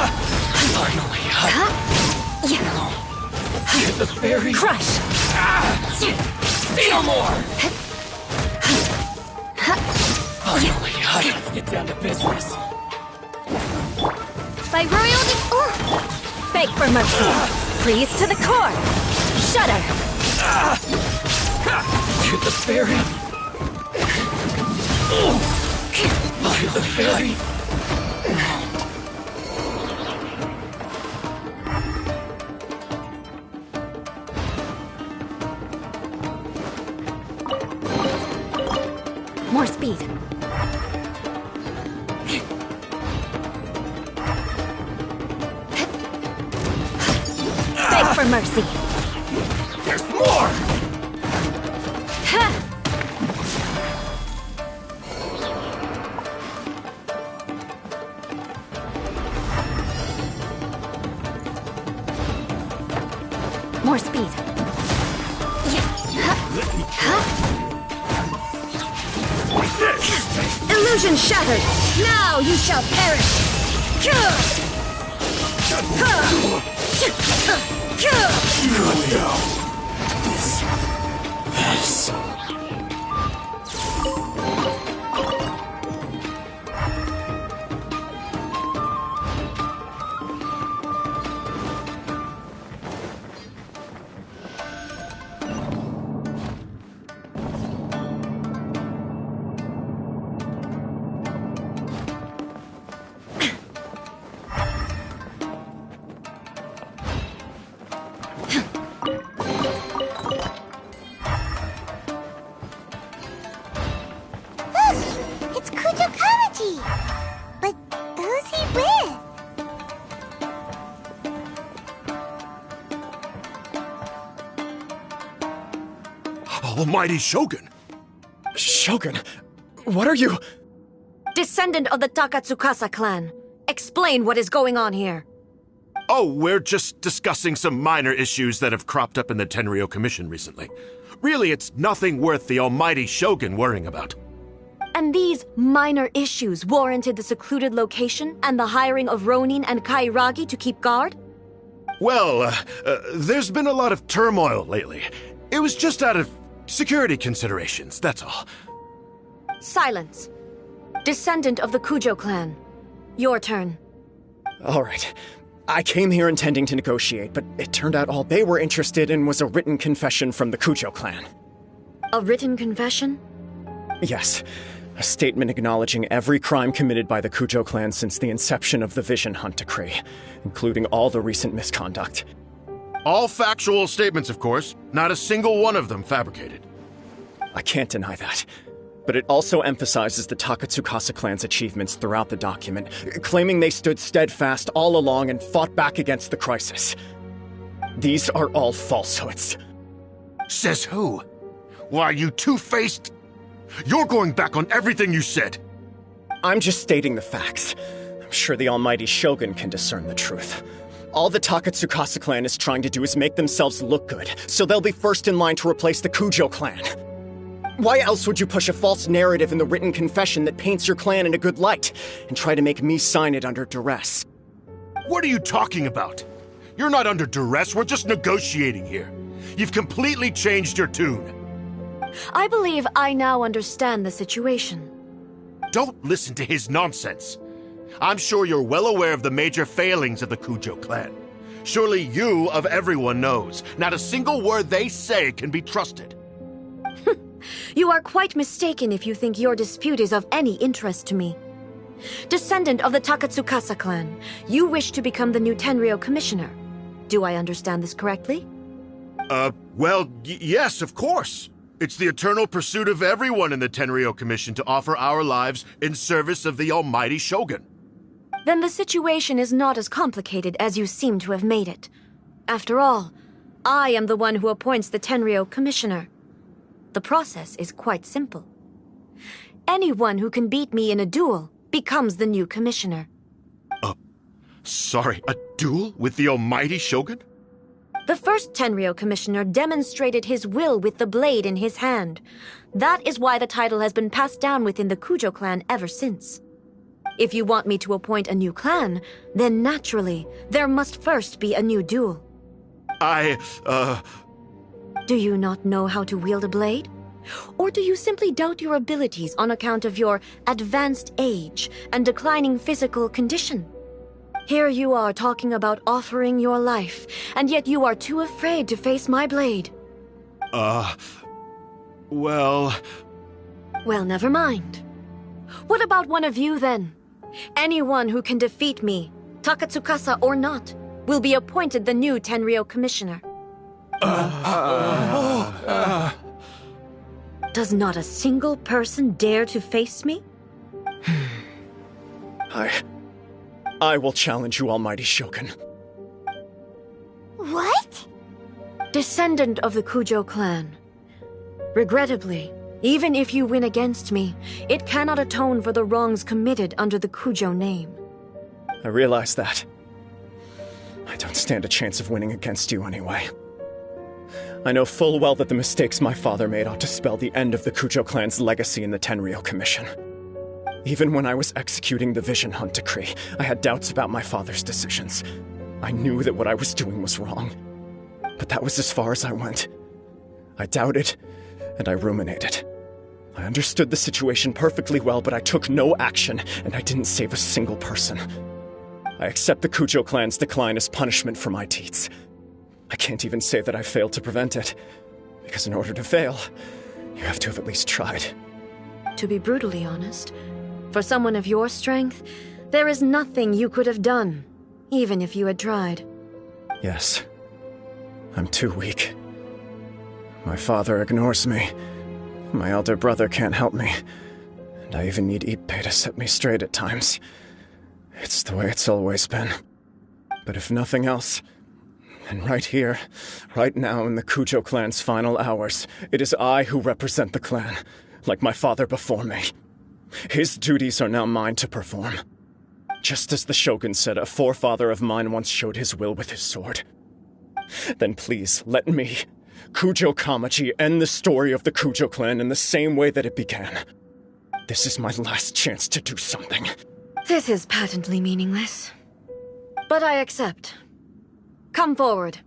Finally, to the fairy! Crush! Say no more! Finally, let's get down to business. By royal Beg for mercy! Freeze to the core! Shudder! To the fairy! To the fairy! More speed. Beg for mercy. There's more! More speed. Illusion shattered! Now you shall perish! This. It's Kujo Kamaji! But who's he with? Almighty Shogun! Shogun, what are you? Descendant of the Takatsukasa clan, explain what is going on here. Oh, we're just discussing some minor issues that have cropped up in the Tenryou Commission recently. Really, it's nothing worth the Almighty Shogun worrying about. And these minor issues warranted the secluded location and the hiring of Ronin and Kairagi to keep guard? Well, there's been a lot of turmoil lately. It was just out of security considerations, that's all. Silence. Descendant of the Kujo clan. Your turn. All right. I came here intending to negotiate, but it turned out all they were interested in was a written confession from the Kujo clan. A written confession? Yes. A statement acknowledging every crime committed by the Kujo clan since the inception of the Vision Hunt Decree, including all the recent misconduct. All factual statements, of course. Not a single one of them fabricated. I can't deny that. But it also emphasizes the Takatsukasa clan's achievements throughout the document, claiming they stood steadfast all along and fought back against the crisis. These are all falsehoods. Says who? Why, you two-faced... You're going back on everything you said. I'm just stating the facts. I'm sure the Almighty Shogun can discern the truth. All the Takatsukasa clan is trying to do is make themselves look good, so they'll be first in line to replace the Kujo clan. Why else would you push a false narrative in the written confession that paints your clan in a good light, and try to make me sign it under duress? What are you talking about? You're not under duress, we're just negotiating here. You've completely changed your tune. I believe I now understand the situation. Don't listen to his nonsense. I'm sure you're well aware of the major failings of the Kujo clan. Surely you, of everyone, knows. Not a single word they say can be trusted. You are quite mistaken if you think your dispute is of any interest to me. Descendant of the Takatsukasa clan, you wish to become the new Tenryou commissioner. Do I understand this correctly? Well, yes, of course. It's the eternal pursuit of everyone in the Tenryou Commission to offer our lives in service of the Almighty Shogun. Then the situation is not as complicated as you seem to have made it. After all, I am the one who appoints the Tenryou commissioner. The process is quite simple. Anyone who can beat me in a duel becomes the new commissioner. Sorry, a duel with the Almighty Shogun? The first Tenryou commissioner demonstrated his will with the blade in his hand. That is why the title has been passed down within the Kujo clan ever since. If you want me to appoint a new clan, then naturally, there must first be a new duel. Do you not know how to wield a blade? Or do you simply doubt your abilities on account of your advanced age and declining physical condition? Here you are talking about offering your life, and yet you are too afraid to face my blade. Well... Well, never mind. What about one of you, then? Anyone who can defeat me, Takatsukasa or not, will be appointed the new Tenryou Commissioner. Does not a single person dare to face me? I will challenge you, Almighty Shogun. What? Descendant of the Kujo clan. Regrettably, even if you win against me, it cannot atone for the wrongs committed under the Kujo name. I realize that. I don't stand a chance of winning against you anyway. I know full well that the mistakes my father made ought to spell the end of the Kujo clan's legacy in the Tenryou Commission. Even when I was executing the Vision Hunt decree, I had doubts about my father's decisions. I knew that what I was doing was wrong. But that was as far as I went. I doubted, and I ruminated. I understood the situation perfectly well, but I took no action, and I didn't save a single person. I accept the Kujo clan's decline as punishment for my deeds. I can't even say that I failed to prevent it, because in order to fail, you have to have at least tried. To be brutally honest, for someone of your strength, there is nothing you could have done, even if you had tried. Yes. I'm too weak. My father ignores me. My elder brother can't help me. And I even need Ippei to set me straight at times. It's the way it's always been. But if nothing else, then right here, right now in the Kujo clan's final hours, it is I who represent the clan, like my father before me. His duties are now mine to perform. Just as the Shogun said, a forefather of mine once showed his will with his sword. Then please, let me, Kujo Kamaji, end the story of the Kujo clan in the same way that it began. This is my last chance to do something. This is patently meaningless. But I accept. Come forward.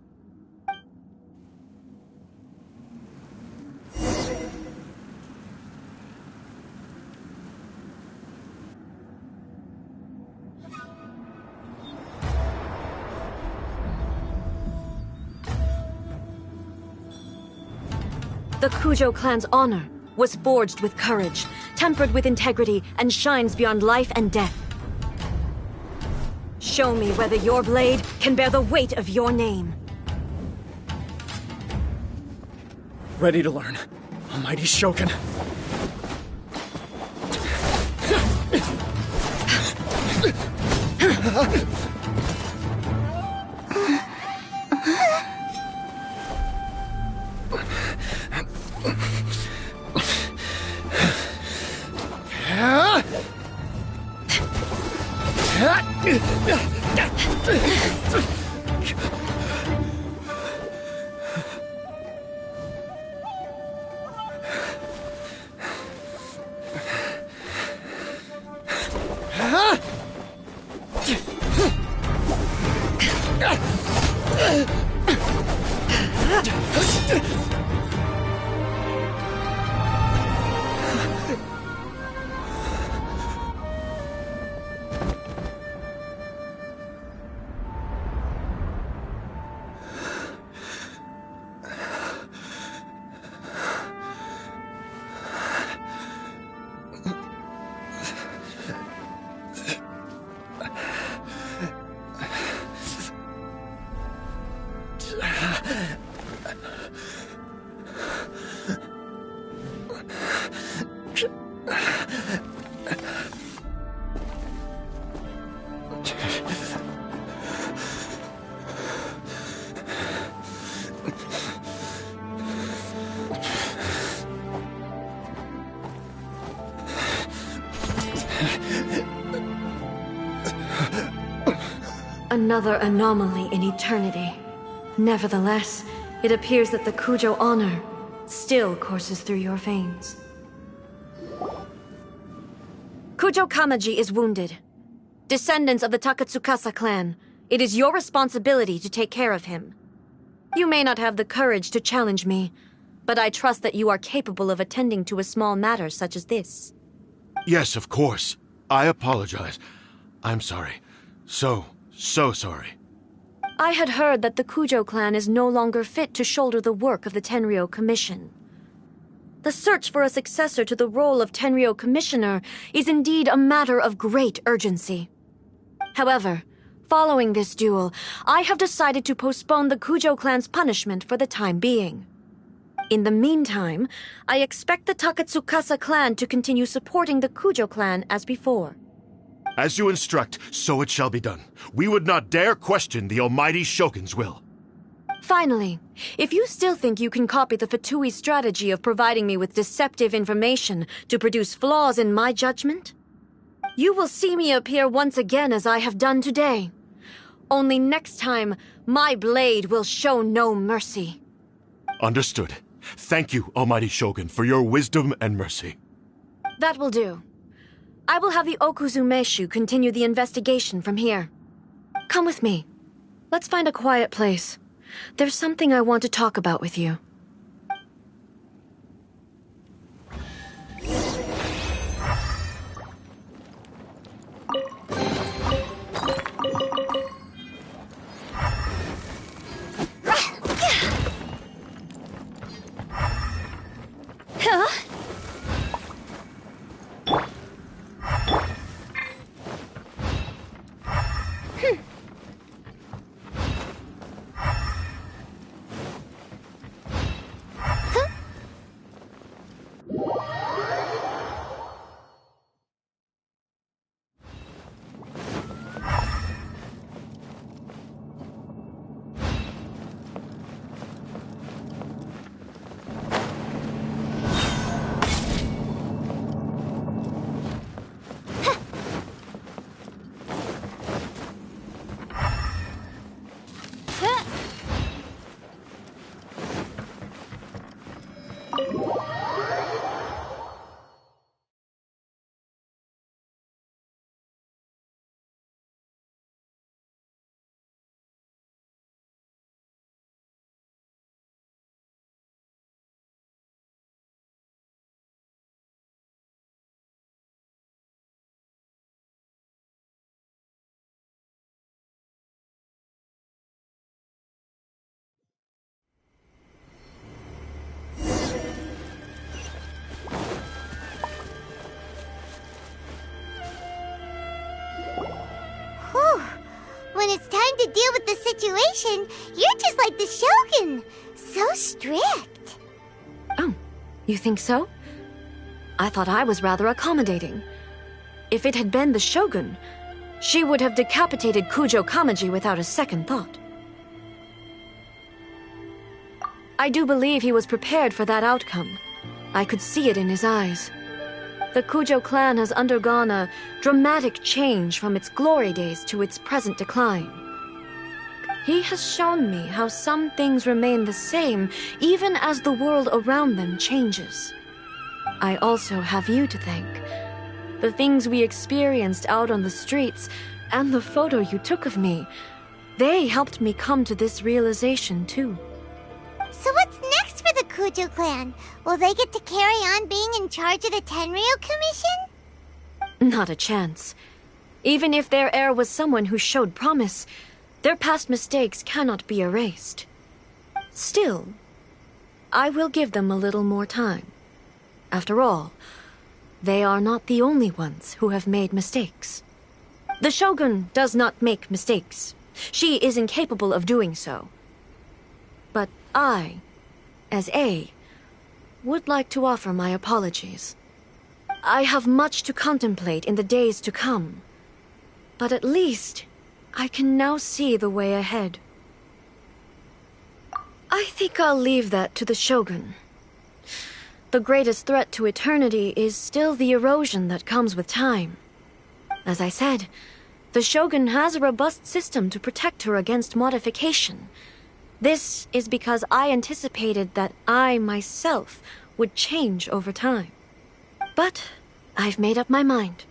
The Kujo clan's honor was forged with courage, tempered with integrity, and shines beyond life and death. Show me whether your blade can bear the weight of your name. Ready to learn, Almighty Shogun. Another anomaly in eternity. Nevertheless, it appears that the Kujo honor still courses through your veins. Kujo Kamaji is wounded. Descendants of the Takatsukasa clan, it is your responsibility to take care of him. You may not have the courage to challenge me, but I trust that you are capable of attending to a small matter such as this. Yes, of course. I apologize. I'm sorry. So sorry. I had heard that the Kujo clan is no longer fit to shoulder the work of the Tenryou Commission. the search for a successor to the role of Tenryou Commissioner is indeed a matter of great urgency. However, following this duel, I have decided to postpone the Kujo clan's punishment for the time being. In the meantime, I expect the Takatsukasa clan to continue supporting the Kujo clan as before. As you instruct, so it shall be done. We would not dare question the almighty Shogun's will. Finally, if you still think you can copy the Fatui strategy of providing me with deceptive information to produce flaws in my judgment, you will see me appear once again as I have done today. Only next time, my blade will show no mercy. Understood. Thank you, almighty Shogun, for your wisdom and mercy. That will do. I will have the Okuzumeshu continue the investigation from here. Come with me. Let's find a quiet place. There's something I want to talk about with you. When it's time to deal with the situation, you're just like the Shogun. So strict. Oh, you think so? I thought I was rather accommodating. If it had been the Shogun, she would have decapitated Kujo Kamaji without a second thought. I do believe he was prepared for that outcome. I could see it in his eyes. The Kujo clan has undergone a dramatic change from its glory days to its present decline. He has shown me how some things remain the same even as the world around them changes. I also have you to thank. The things we experienced out on the streets and the photo you took of me, they helped me come to this realization too. So what's next for the Kujo clan? Will they get to carry on being in charge of the Tenryou Commission? Not a chance. Even if their heir was someone who showed promise, their past mistakes cannot be erased. Still, I will give them a little more time. After all, they are not the only ones who have made mistakes. The Shogun does not make mistakes. She is incapable of doing so. But I, as A, would like to offer my apologies. I have much to contemplate in the days to come, but at least I can now see the way ahead. I think I'll leave that to the Shogun. The greatest threat to eternity is still the erosion that comes with time. As I said, the Shogun has a robust system to protect her against modification. This is because I anticipated that I myself would change over time. But I've made up my mind.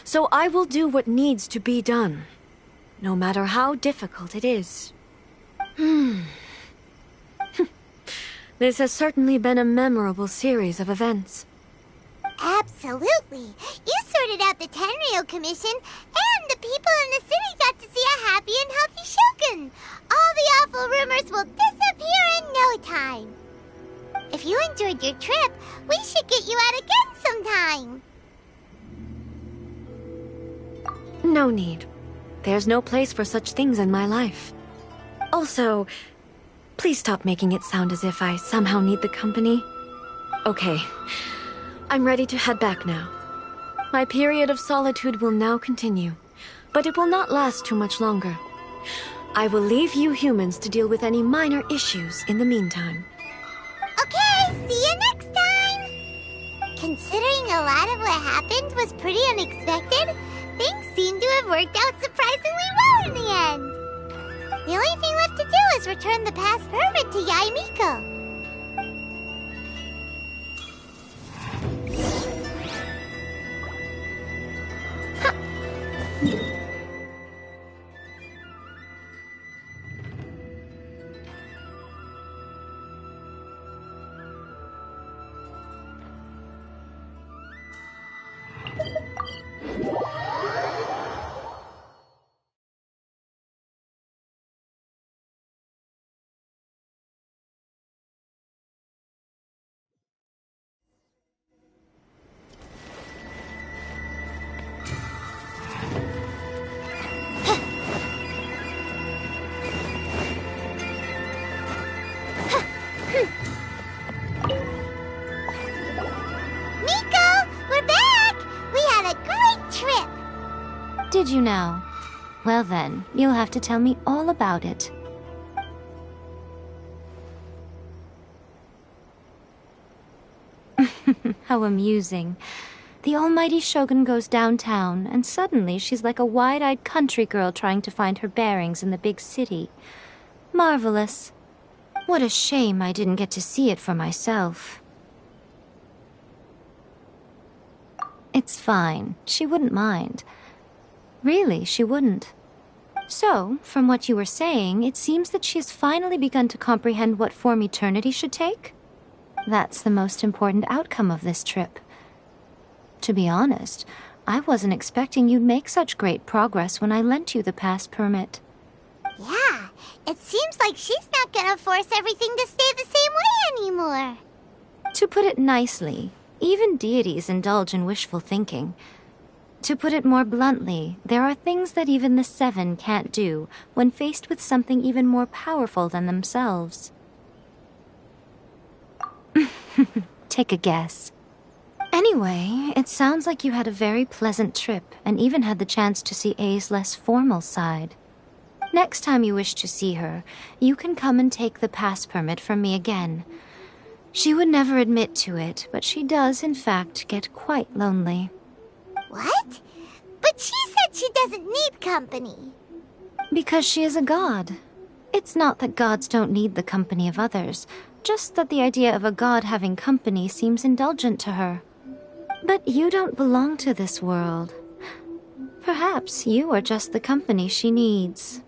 So I will do what needs to be done, no matter how difficult it is. This has certainly been a memorable series of events. Absolutely. You sorted out the Tenryou Commission, and the people in the city got to see a happy and healthy Shogun. All the awful rumors will disappear in no time. If you enjoyed your trip, we should get you out again sometime. No need. There's no place for such things in my life. Also, please stop making it sound as if I somehow need the company. Okay, I'm ready to head back now. My period of solitude will now continue, but it will not last too much longer. I will leave you humans to deal with any minor issues in the meantime. Okay, see you next time! Considering a lot of what happened was pretty unexpected, things seem to have worked out surprisingly well in the end. The only thing left to do is return the past permit to Yae Miko. Did you now? Well then, you'll have to tell me all about it. How amusing. The almighty Shogun goes downtown, and suddenly she's like a wide-eyed country girl trying to find her bearings in the big city. Marvelous. What a shame I didn't get to see it for myself. It's fine. She wouldn't mind. Really, she wouldn't. So, from what you were saying, it seems that she has finally begun to comprehend what form eternity should take? That's the most important outcome of this trip. To be honest, I wasn't expecting you'd make such great progress when I lent you the pass permit. Yeah, it seems like she's not gonna force everything to stay the same way anymore. To put it nicely, even deities indulge in wishful thinking. To put it more bluntly, there are things that even the Seven can't do when faced with something even more powerful than themselves. Take a guess. Anyway, it sounds like you had a very pleasant trip and even had the chance to see A's less formal side. Next time you wish to see her, you can come and take the pass permit from me again. She would never admit to it, but she does, in fact, get quite lonely. What? But she said she doesn't need company. Because she is a god. It's not that gods don't need the company of others, just that the idea of a god having company seems indulgent to her. But you don't belong to this world. Perhaps you are just the company she needs.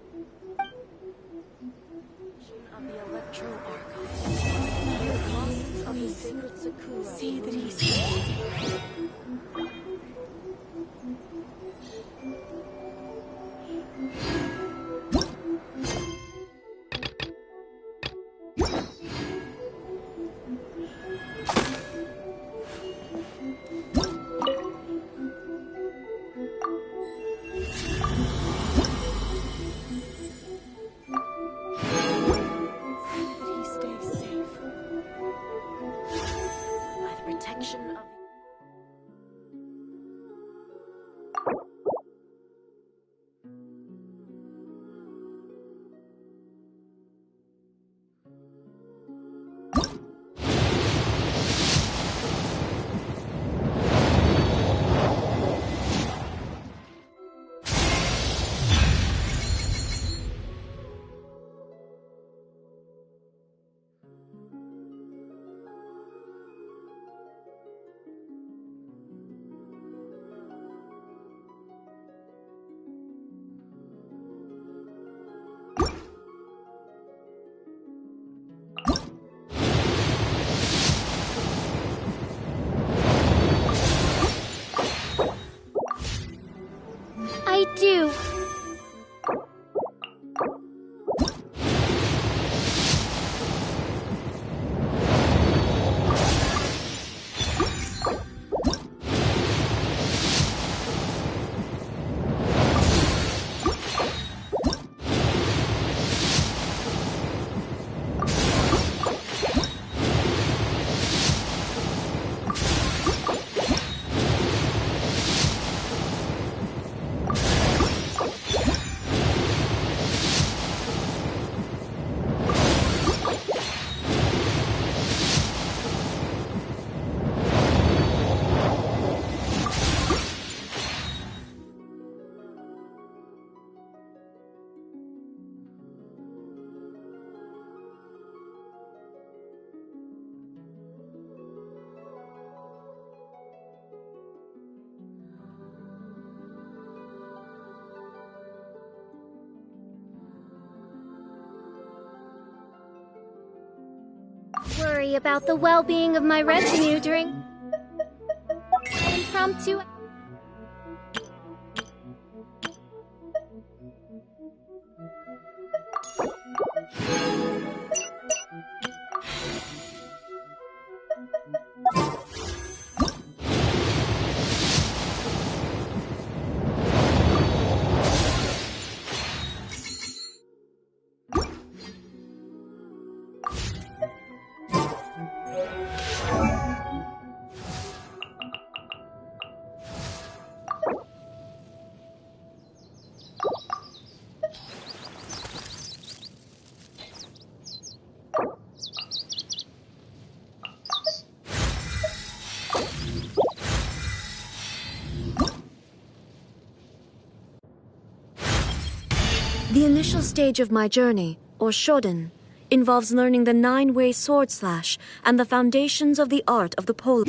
See that he's Worry about the well-being of my retinue during impromptu. The initial stage of my journey, or Shoden, involves learning the 9-way sword slash and the foundations of the art of the pole.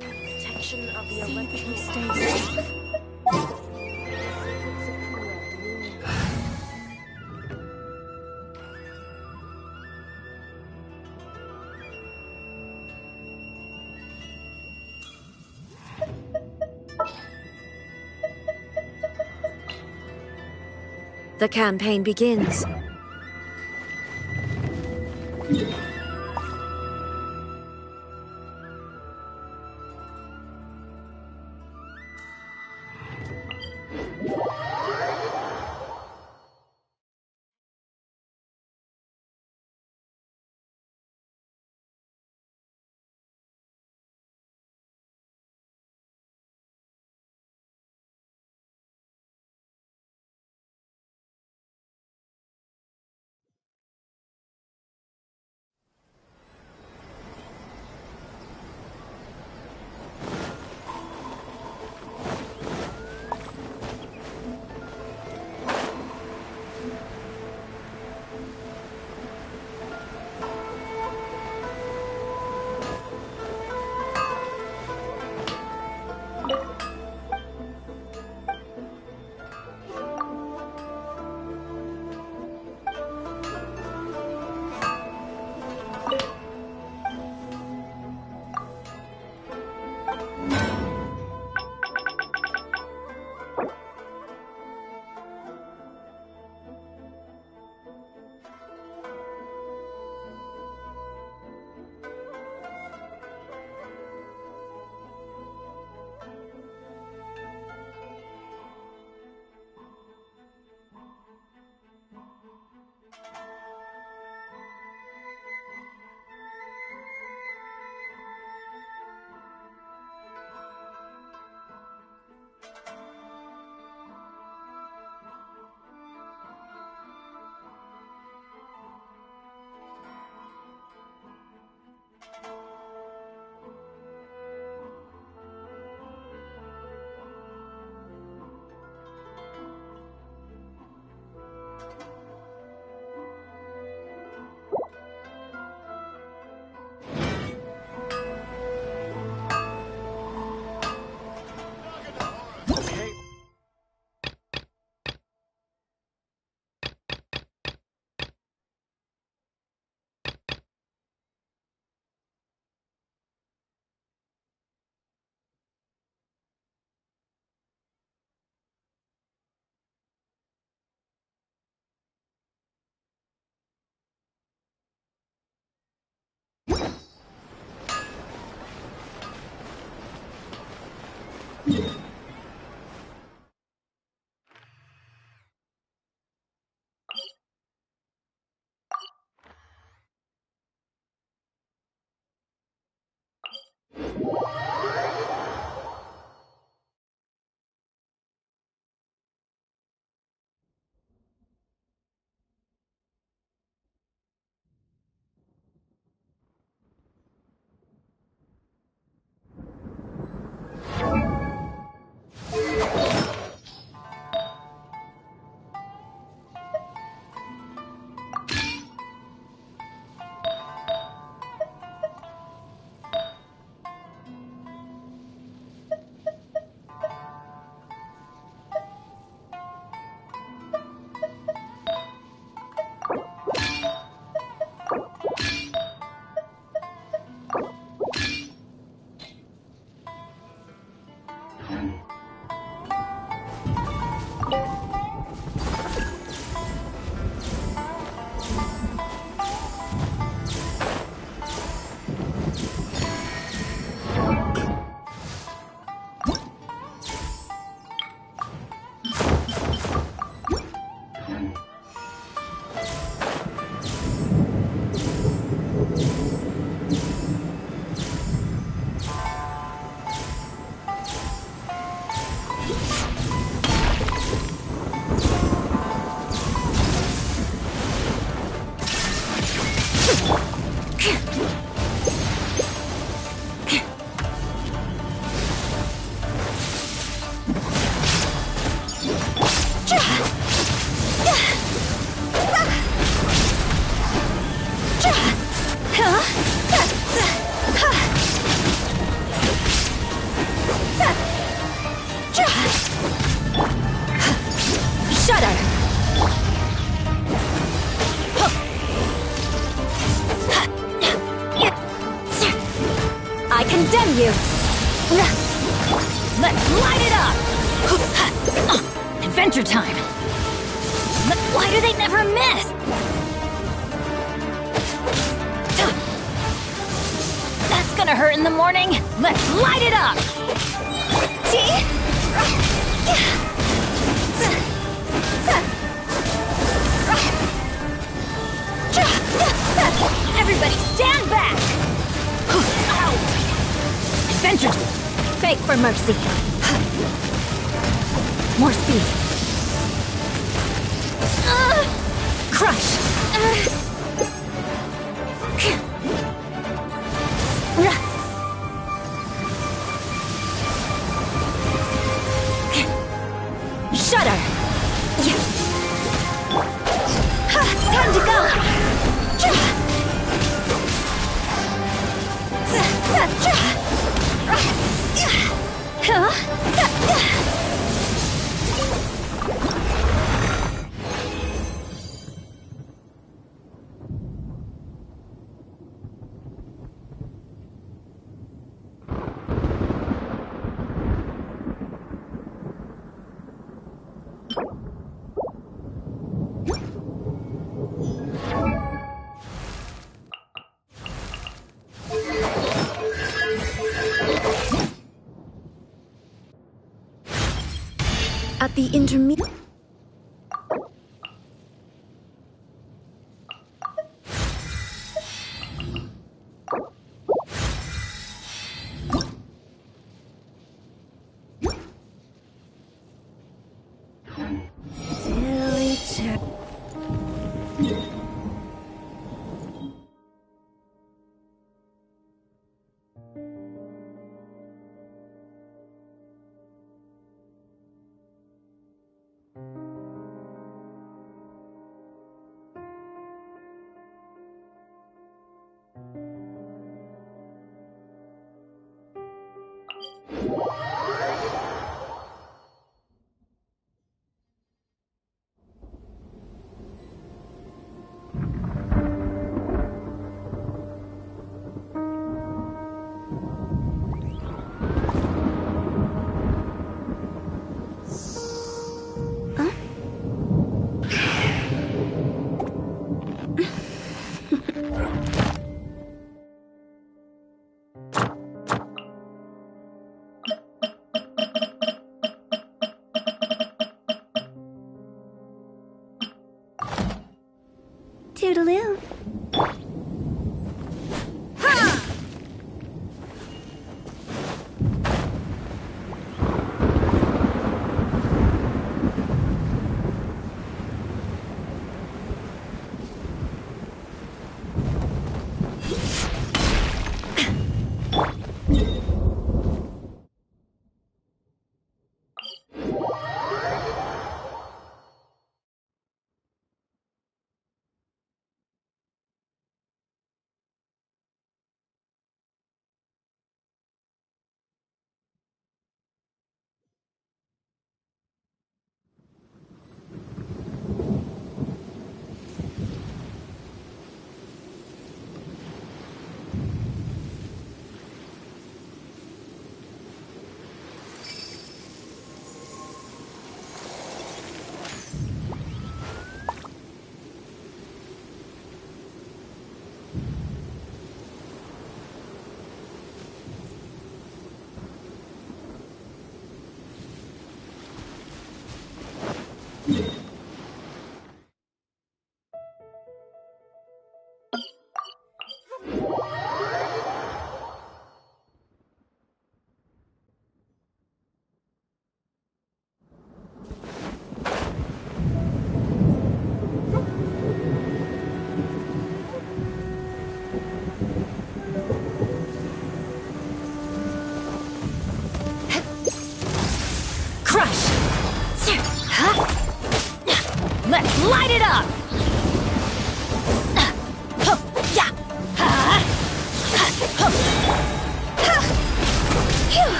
Protection of the electrical station. The campaign begins. I condemn you! Let's light it up! Adventure time! Why do they never miss? That's gonna hurt in the morning! Let's light it up! Everybody stand back! Ow! Adventure! Beg for mercy! More speed! Crush! Shudder! Time to go! At the intermediate... Crush! Let's light it up!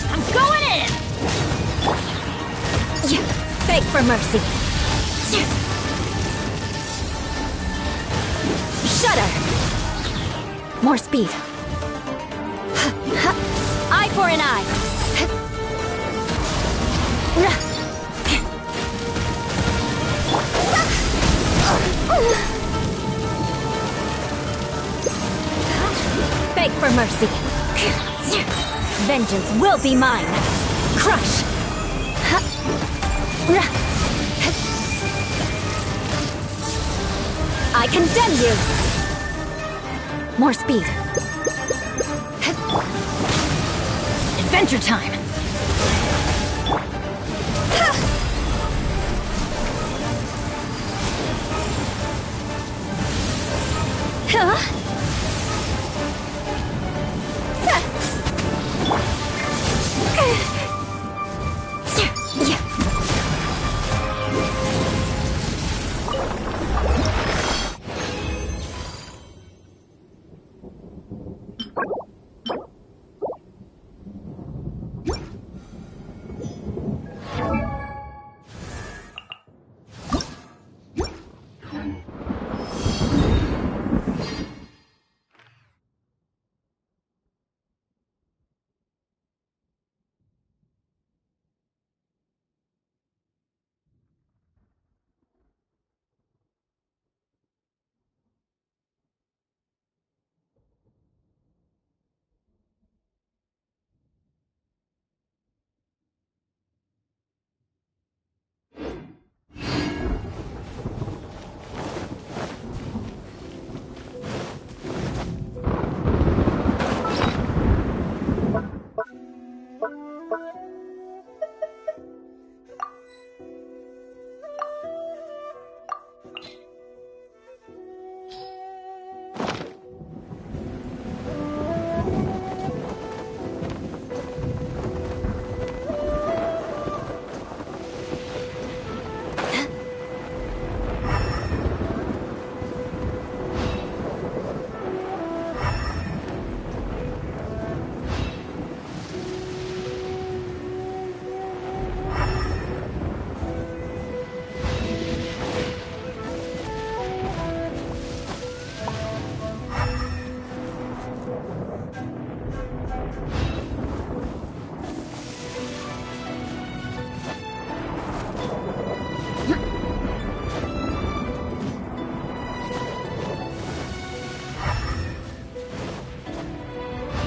I'm going in! Beg for mercy. Shudder! More speed. Eye for an eye. Beg for mercy. Vengeance will be mine. Crush. I condemn you. More speed. Adventure time!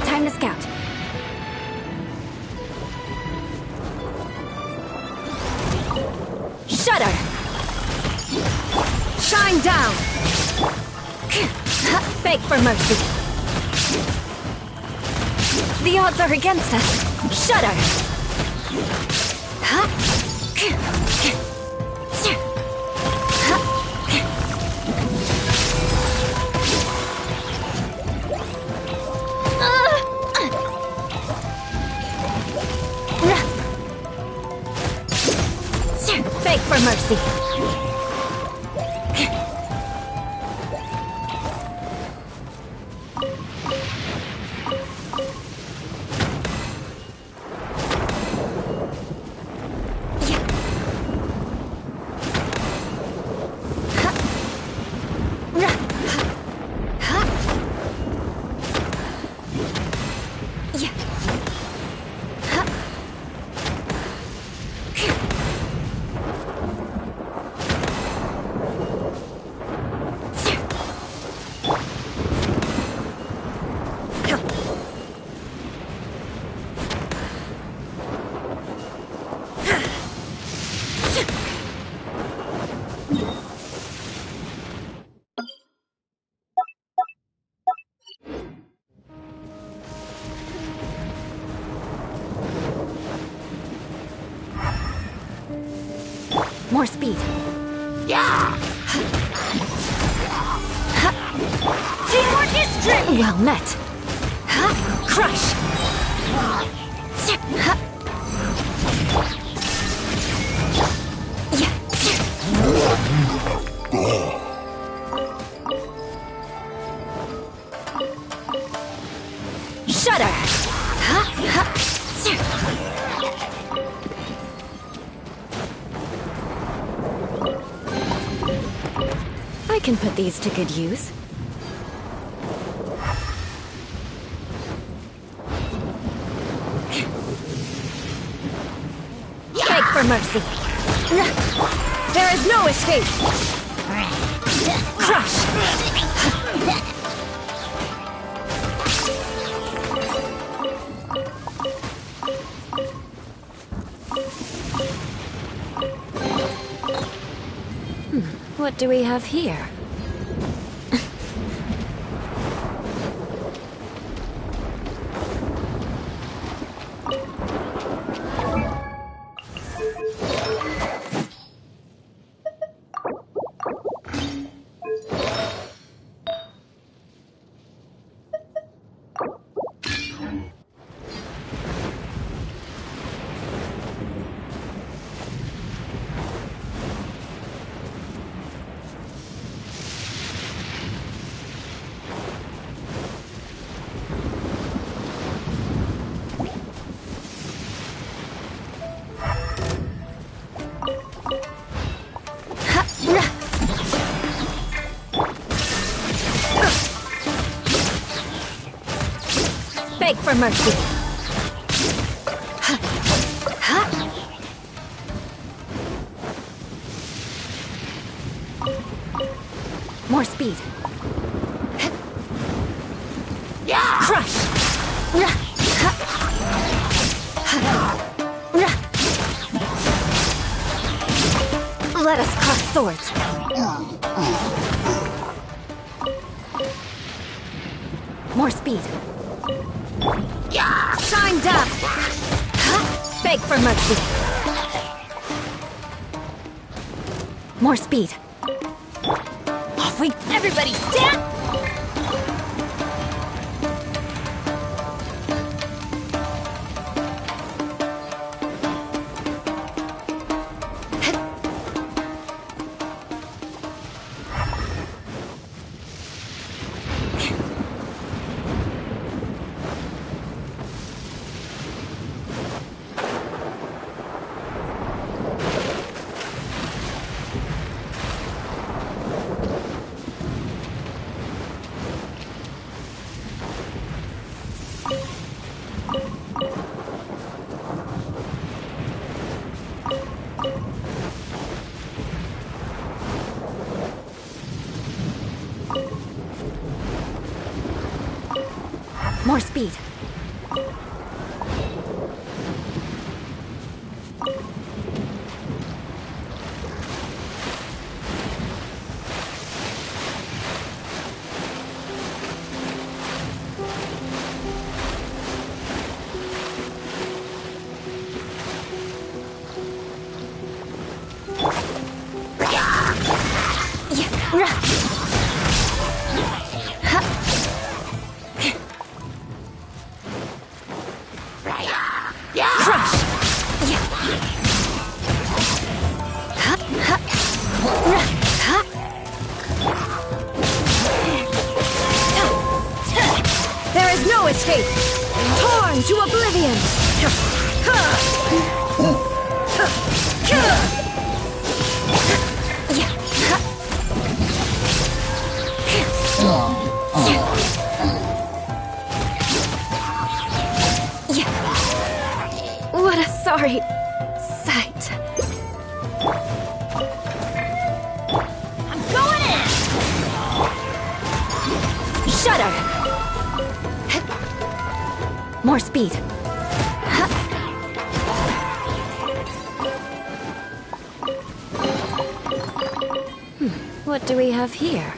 Time to scout. Shudder! Shine down! Beg for mercy. The odds are against us. Shudder! Beg for mercy. More speed. Teamwork is strength! Well met. Crush! Shudder. I can put these to good use. Beg for mercy! There is no escape! Crush! What do we have here? Beg for mercy! More speed. Crush! Let us cross swords. More speed. Shined up! Beg for mercy! More speed. Off we... Everybody stand! More speed. There is no escape! Torn to oblivion! What a sorry sight. I'm going in! Shudder! More speed. What do we have here?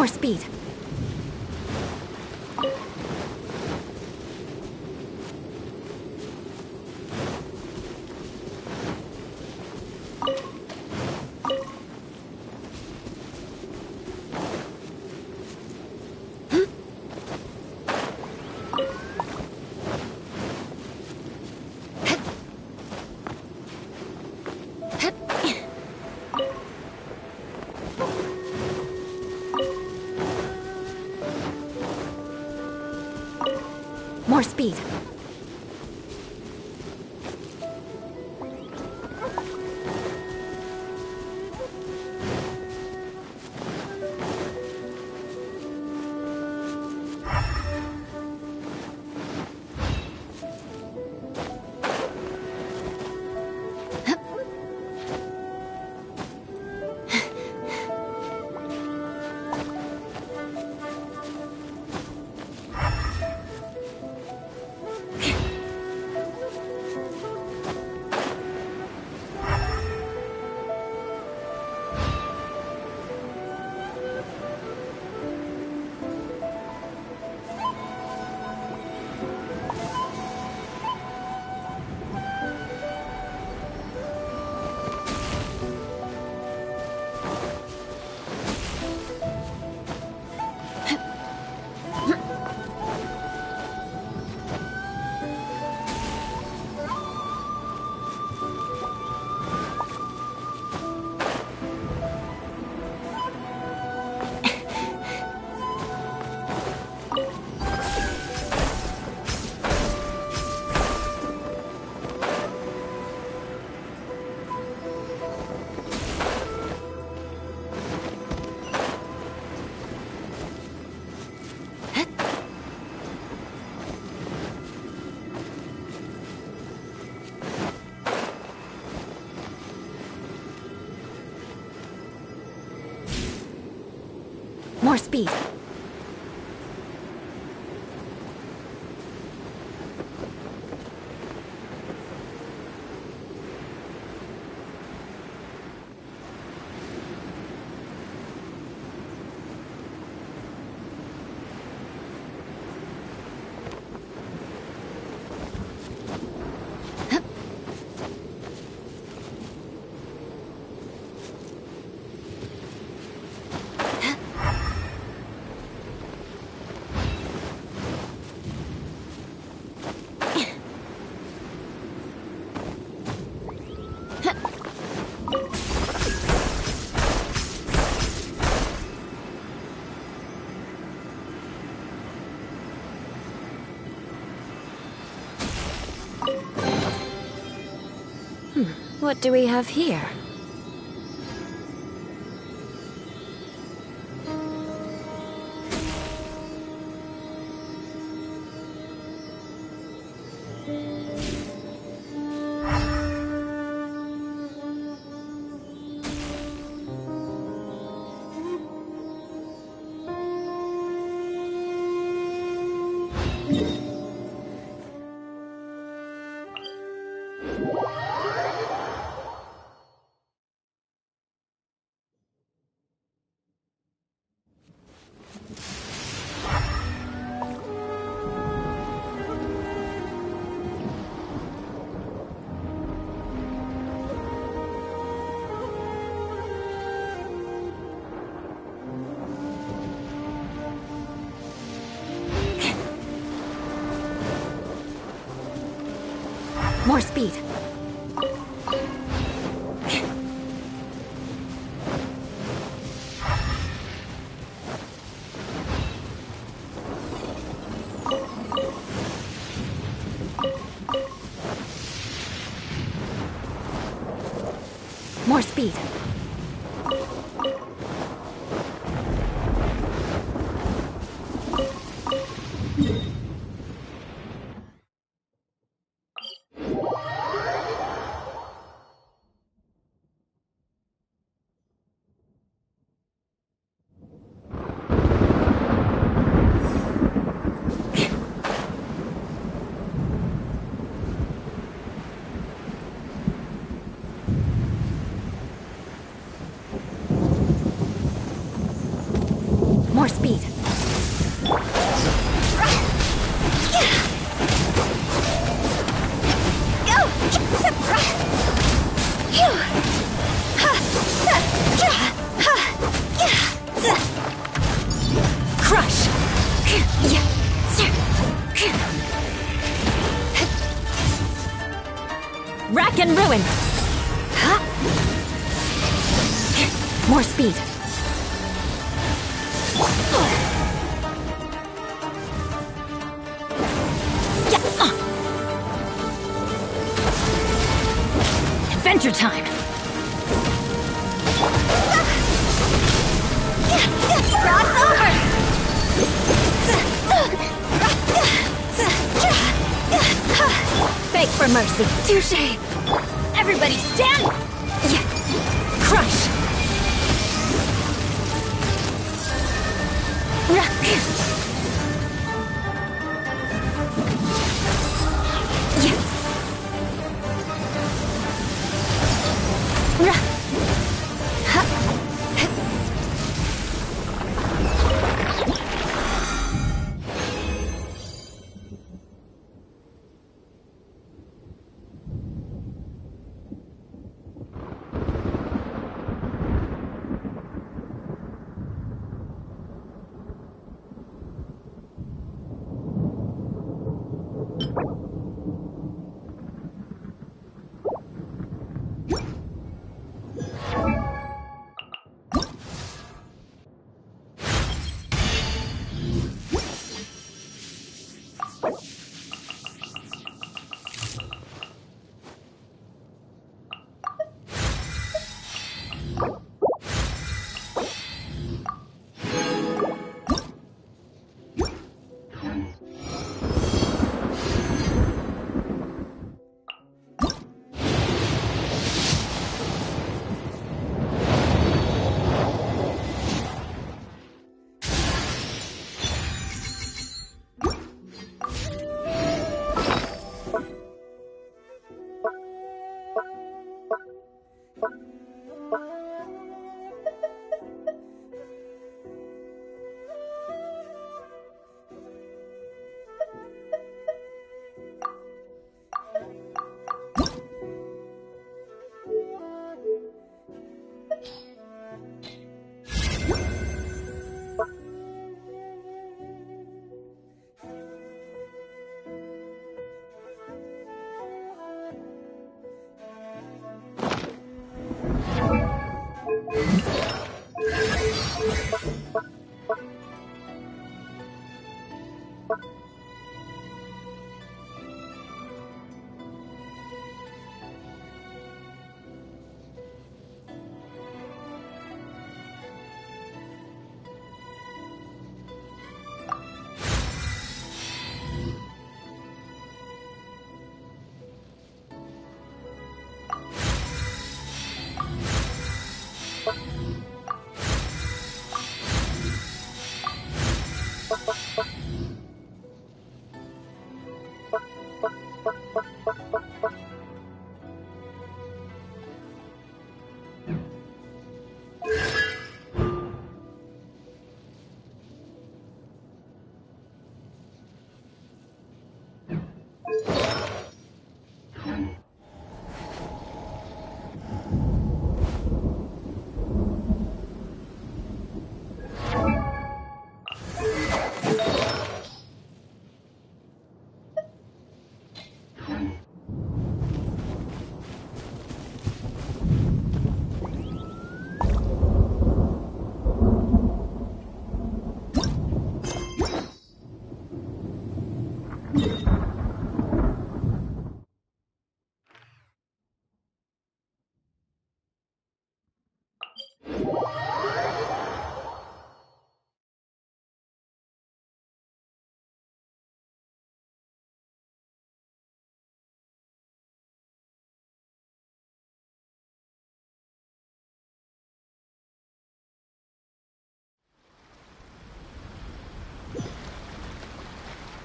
More speed. More speed. More speed. What do we have here? More speed. More speed. Rack and ruin! More speed. Adventure time! Cross over! Beg for mercy. Touché! Everybody stand! Crush!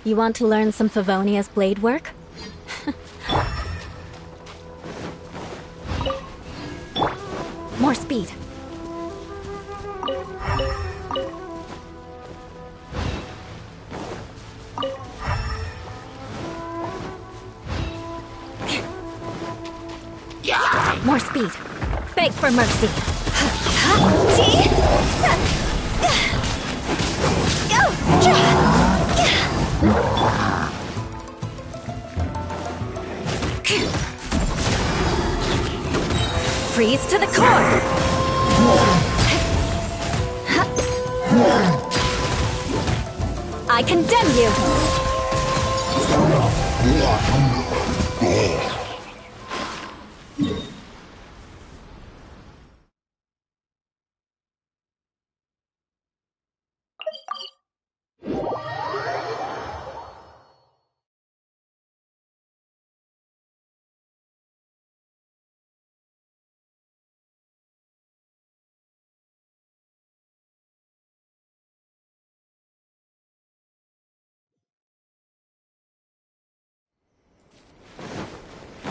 You want to learn some Favonia's blade work? More speed. More speed. Beg for mercy. Go! Freeze to the core! I condemn you!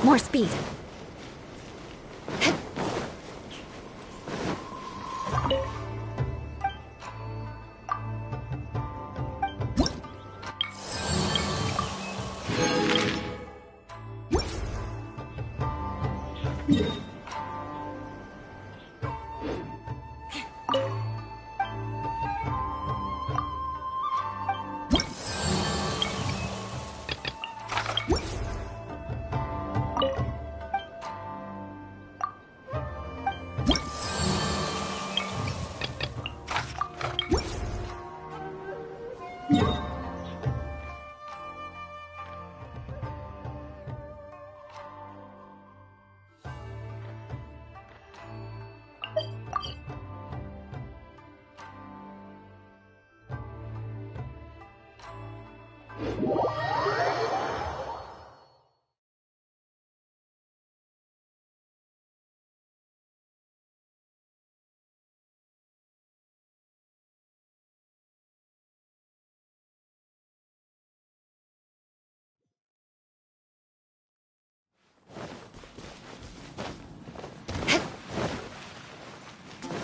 More speed.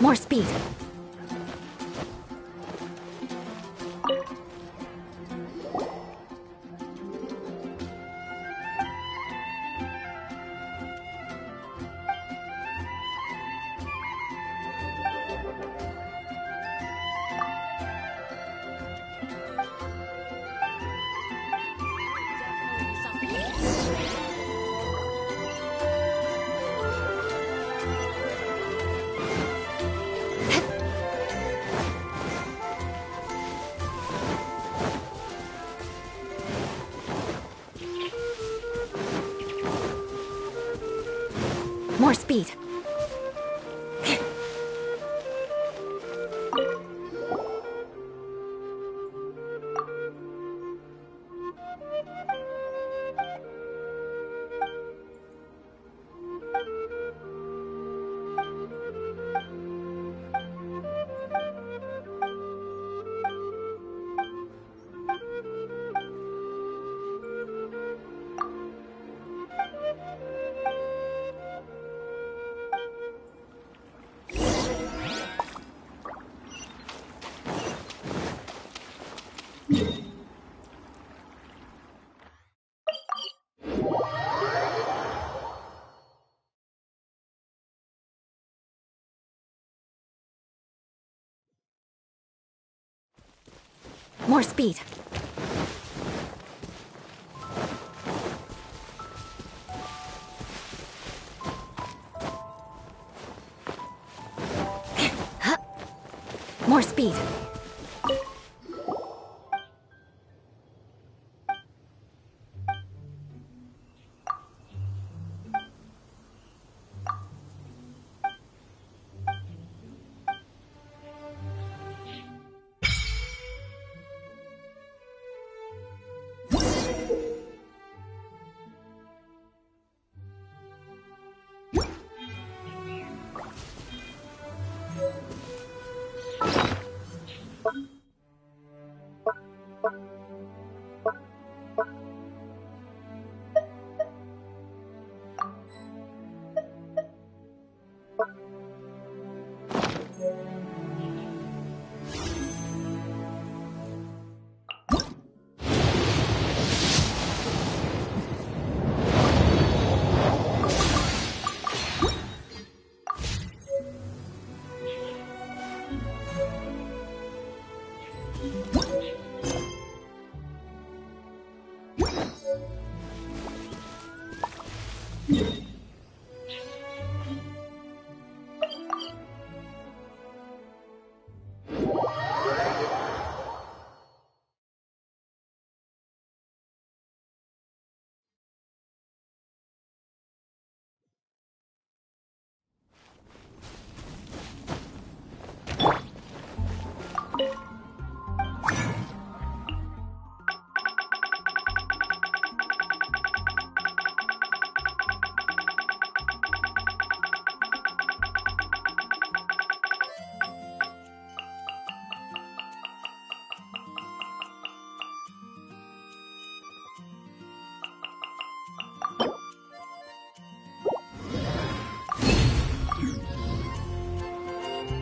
More speed. More speed. More speed. More speed.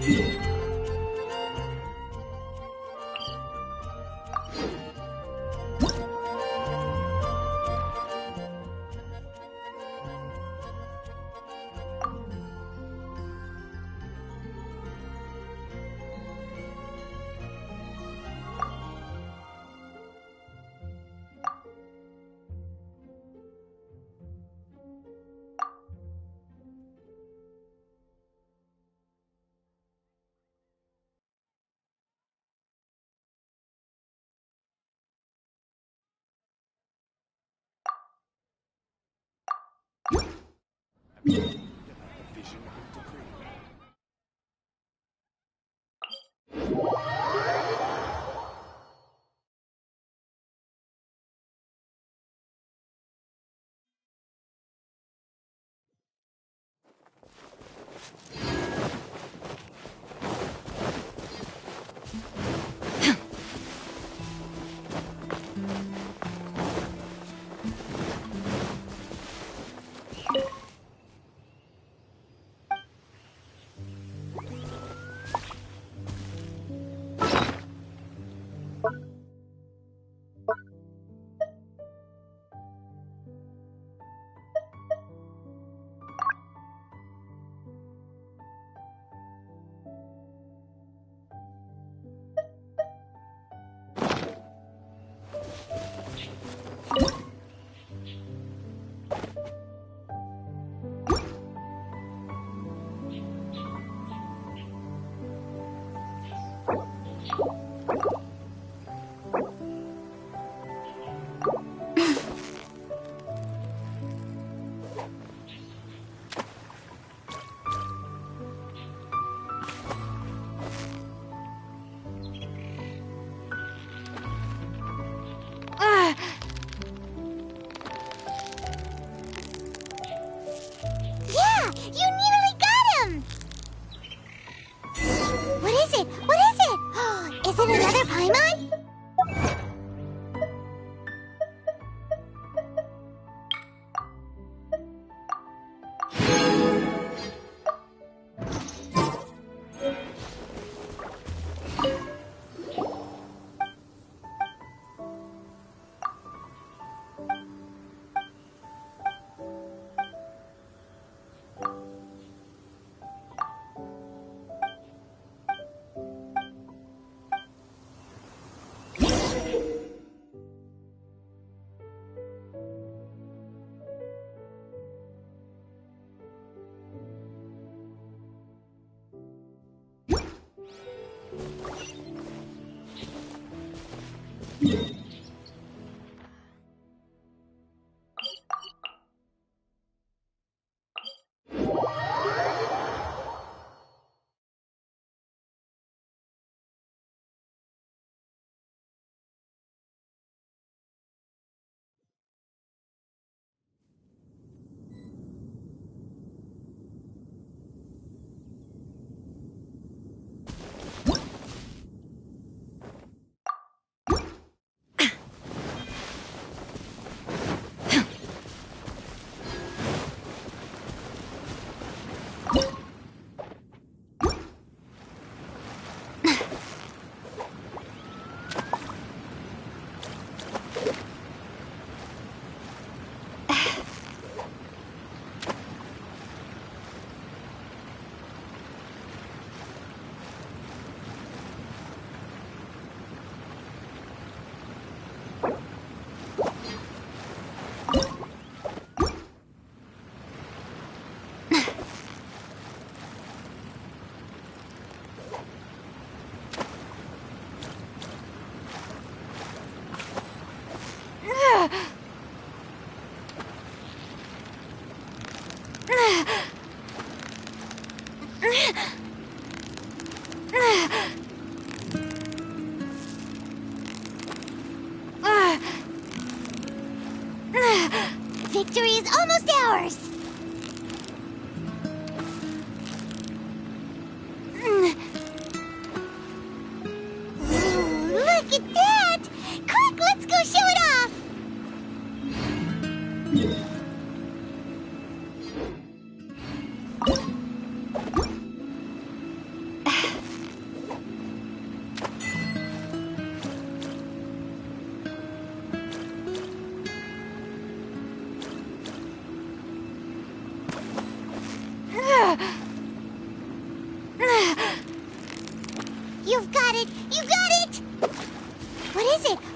Yeah! You nearly got him! What is it? What is it? Is it another Paimon? Victory is almost ours! Ooh, look at that! Quick, let's go show it off!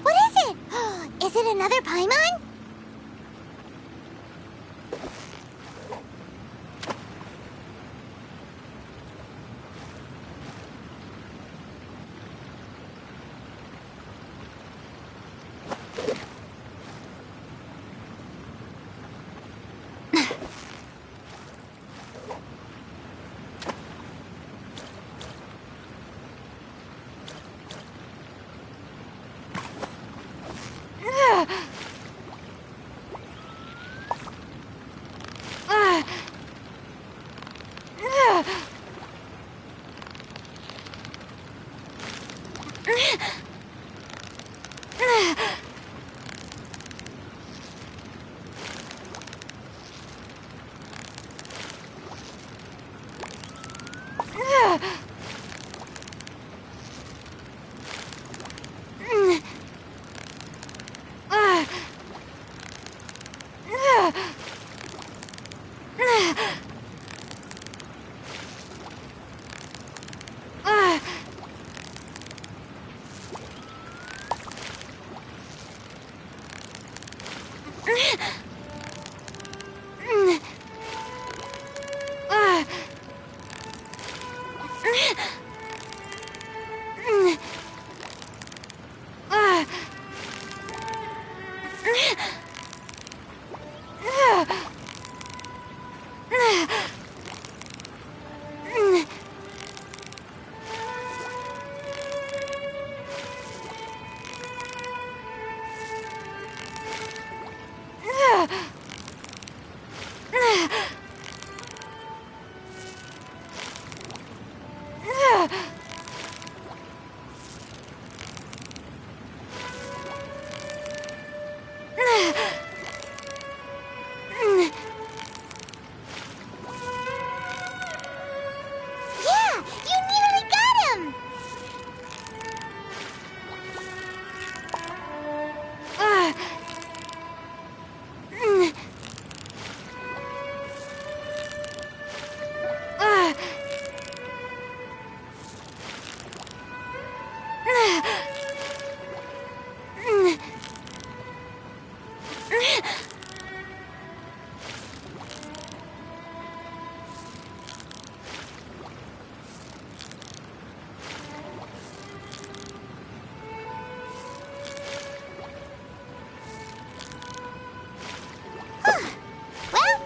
What is it? Is it another Paimon?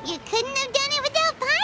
You couldn't have done it without Paimon!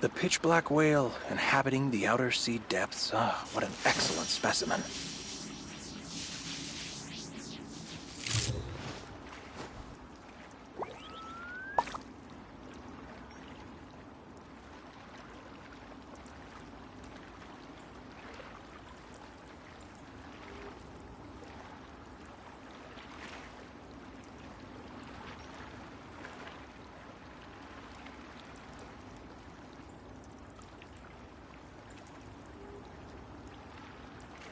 The pitch-black whale inhabiting the outer sea depths. Ah, what an excellent specimen.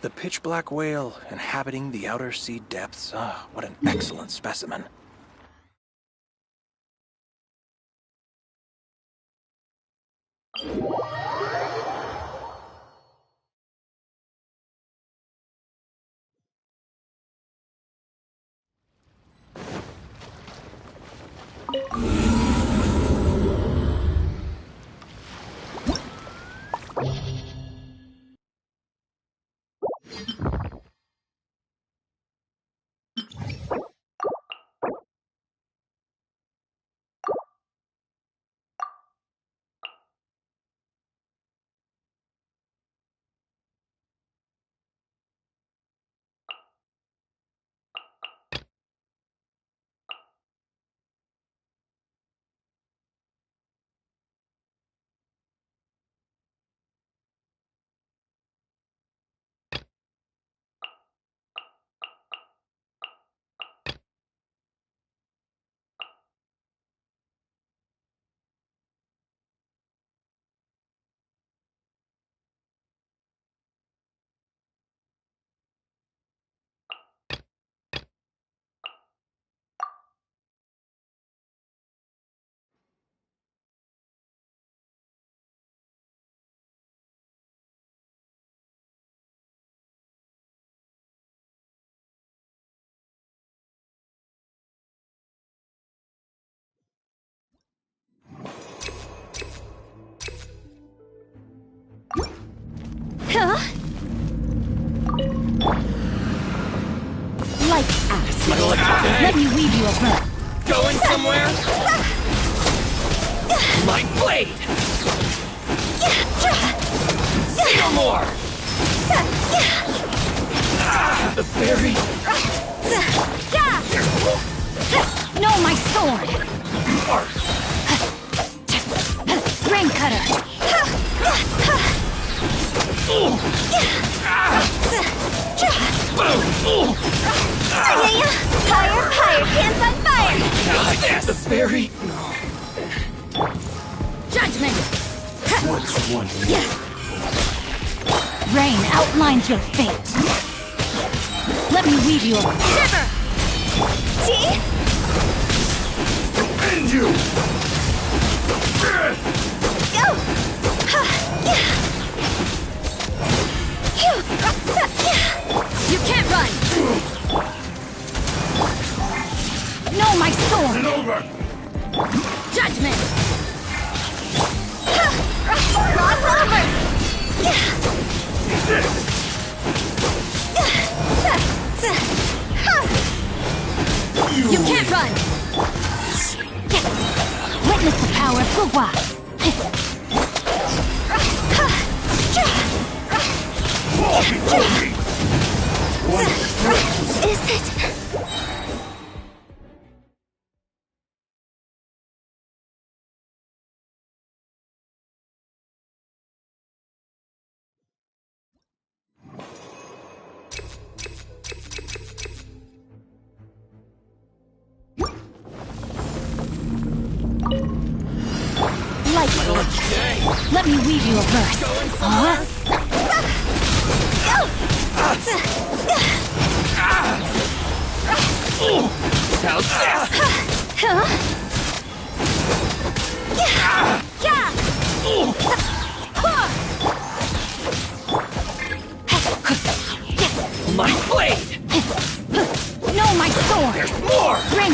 The pitch-black whale inhabiting the outer sea depths. Ah, what an excellent specimen. Lights out. Let me weave you a bird. Going somewhere? My blade! Say no more! The fairy! No, my sword! Rain cutter! Higher, higher, hands on fire! God, the fairy! Judgment! What's one? Rain outlines your fate. Let me weave you a Shiver! See? End you! Go! You can't run! No, my sword! Over! Judgment! Cross over! You can't run! Witness the power of Gugwa! Is it? Let me weave you a verse. Huh? How's that? Huh? My blade! No, my sword! There's more! Rain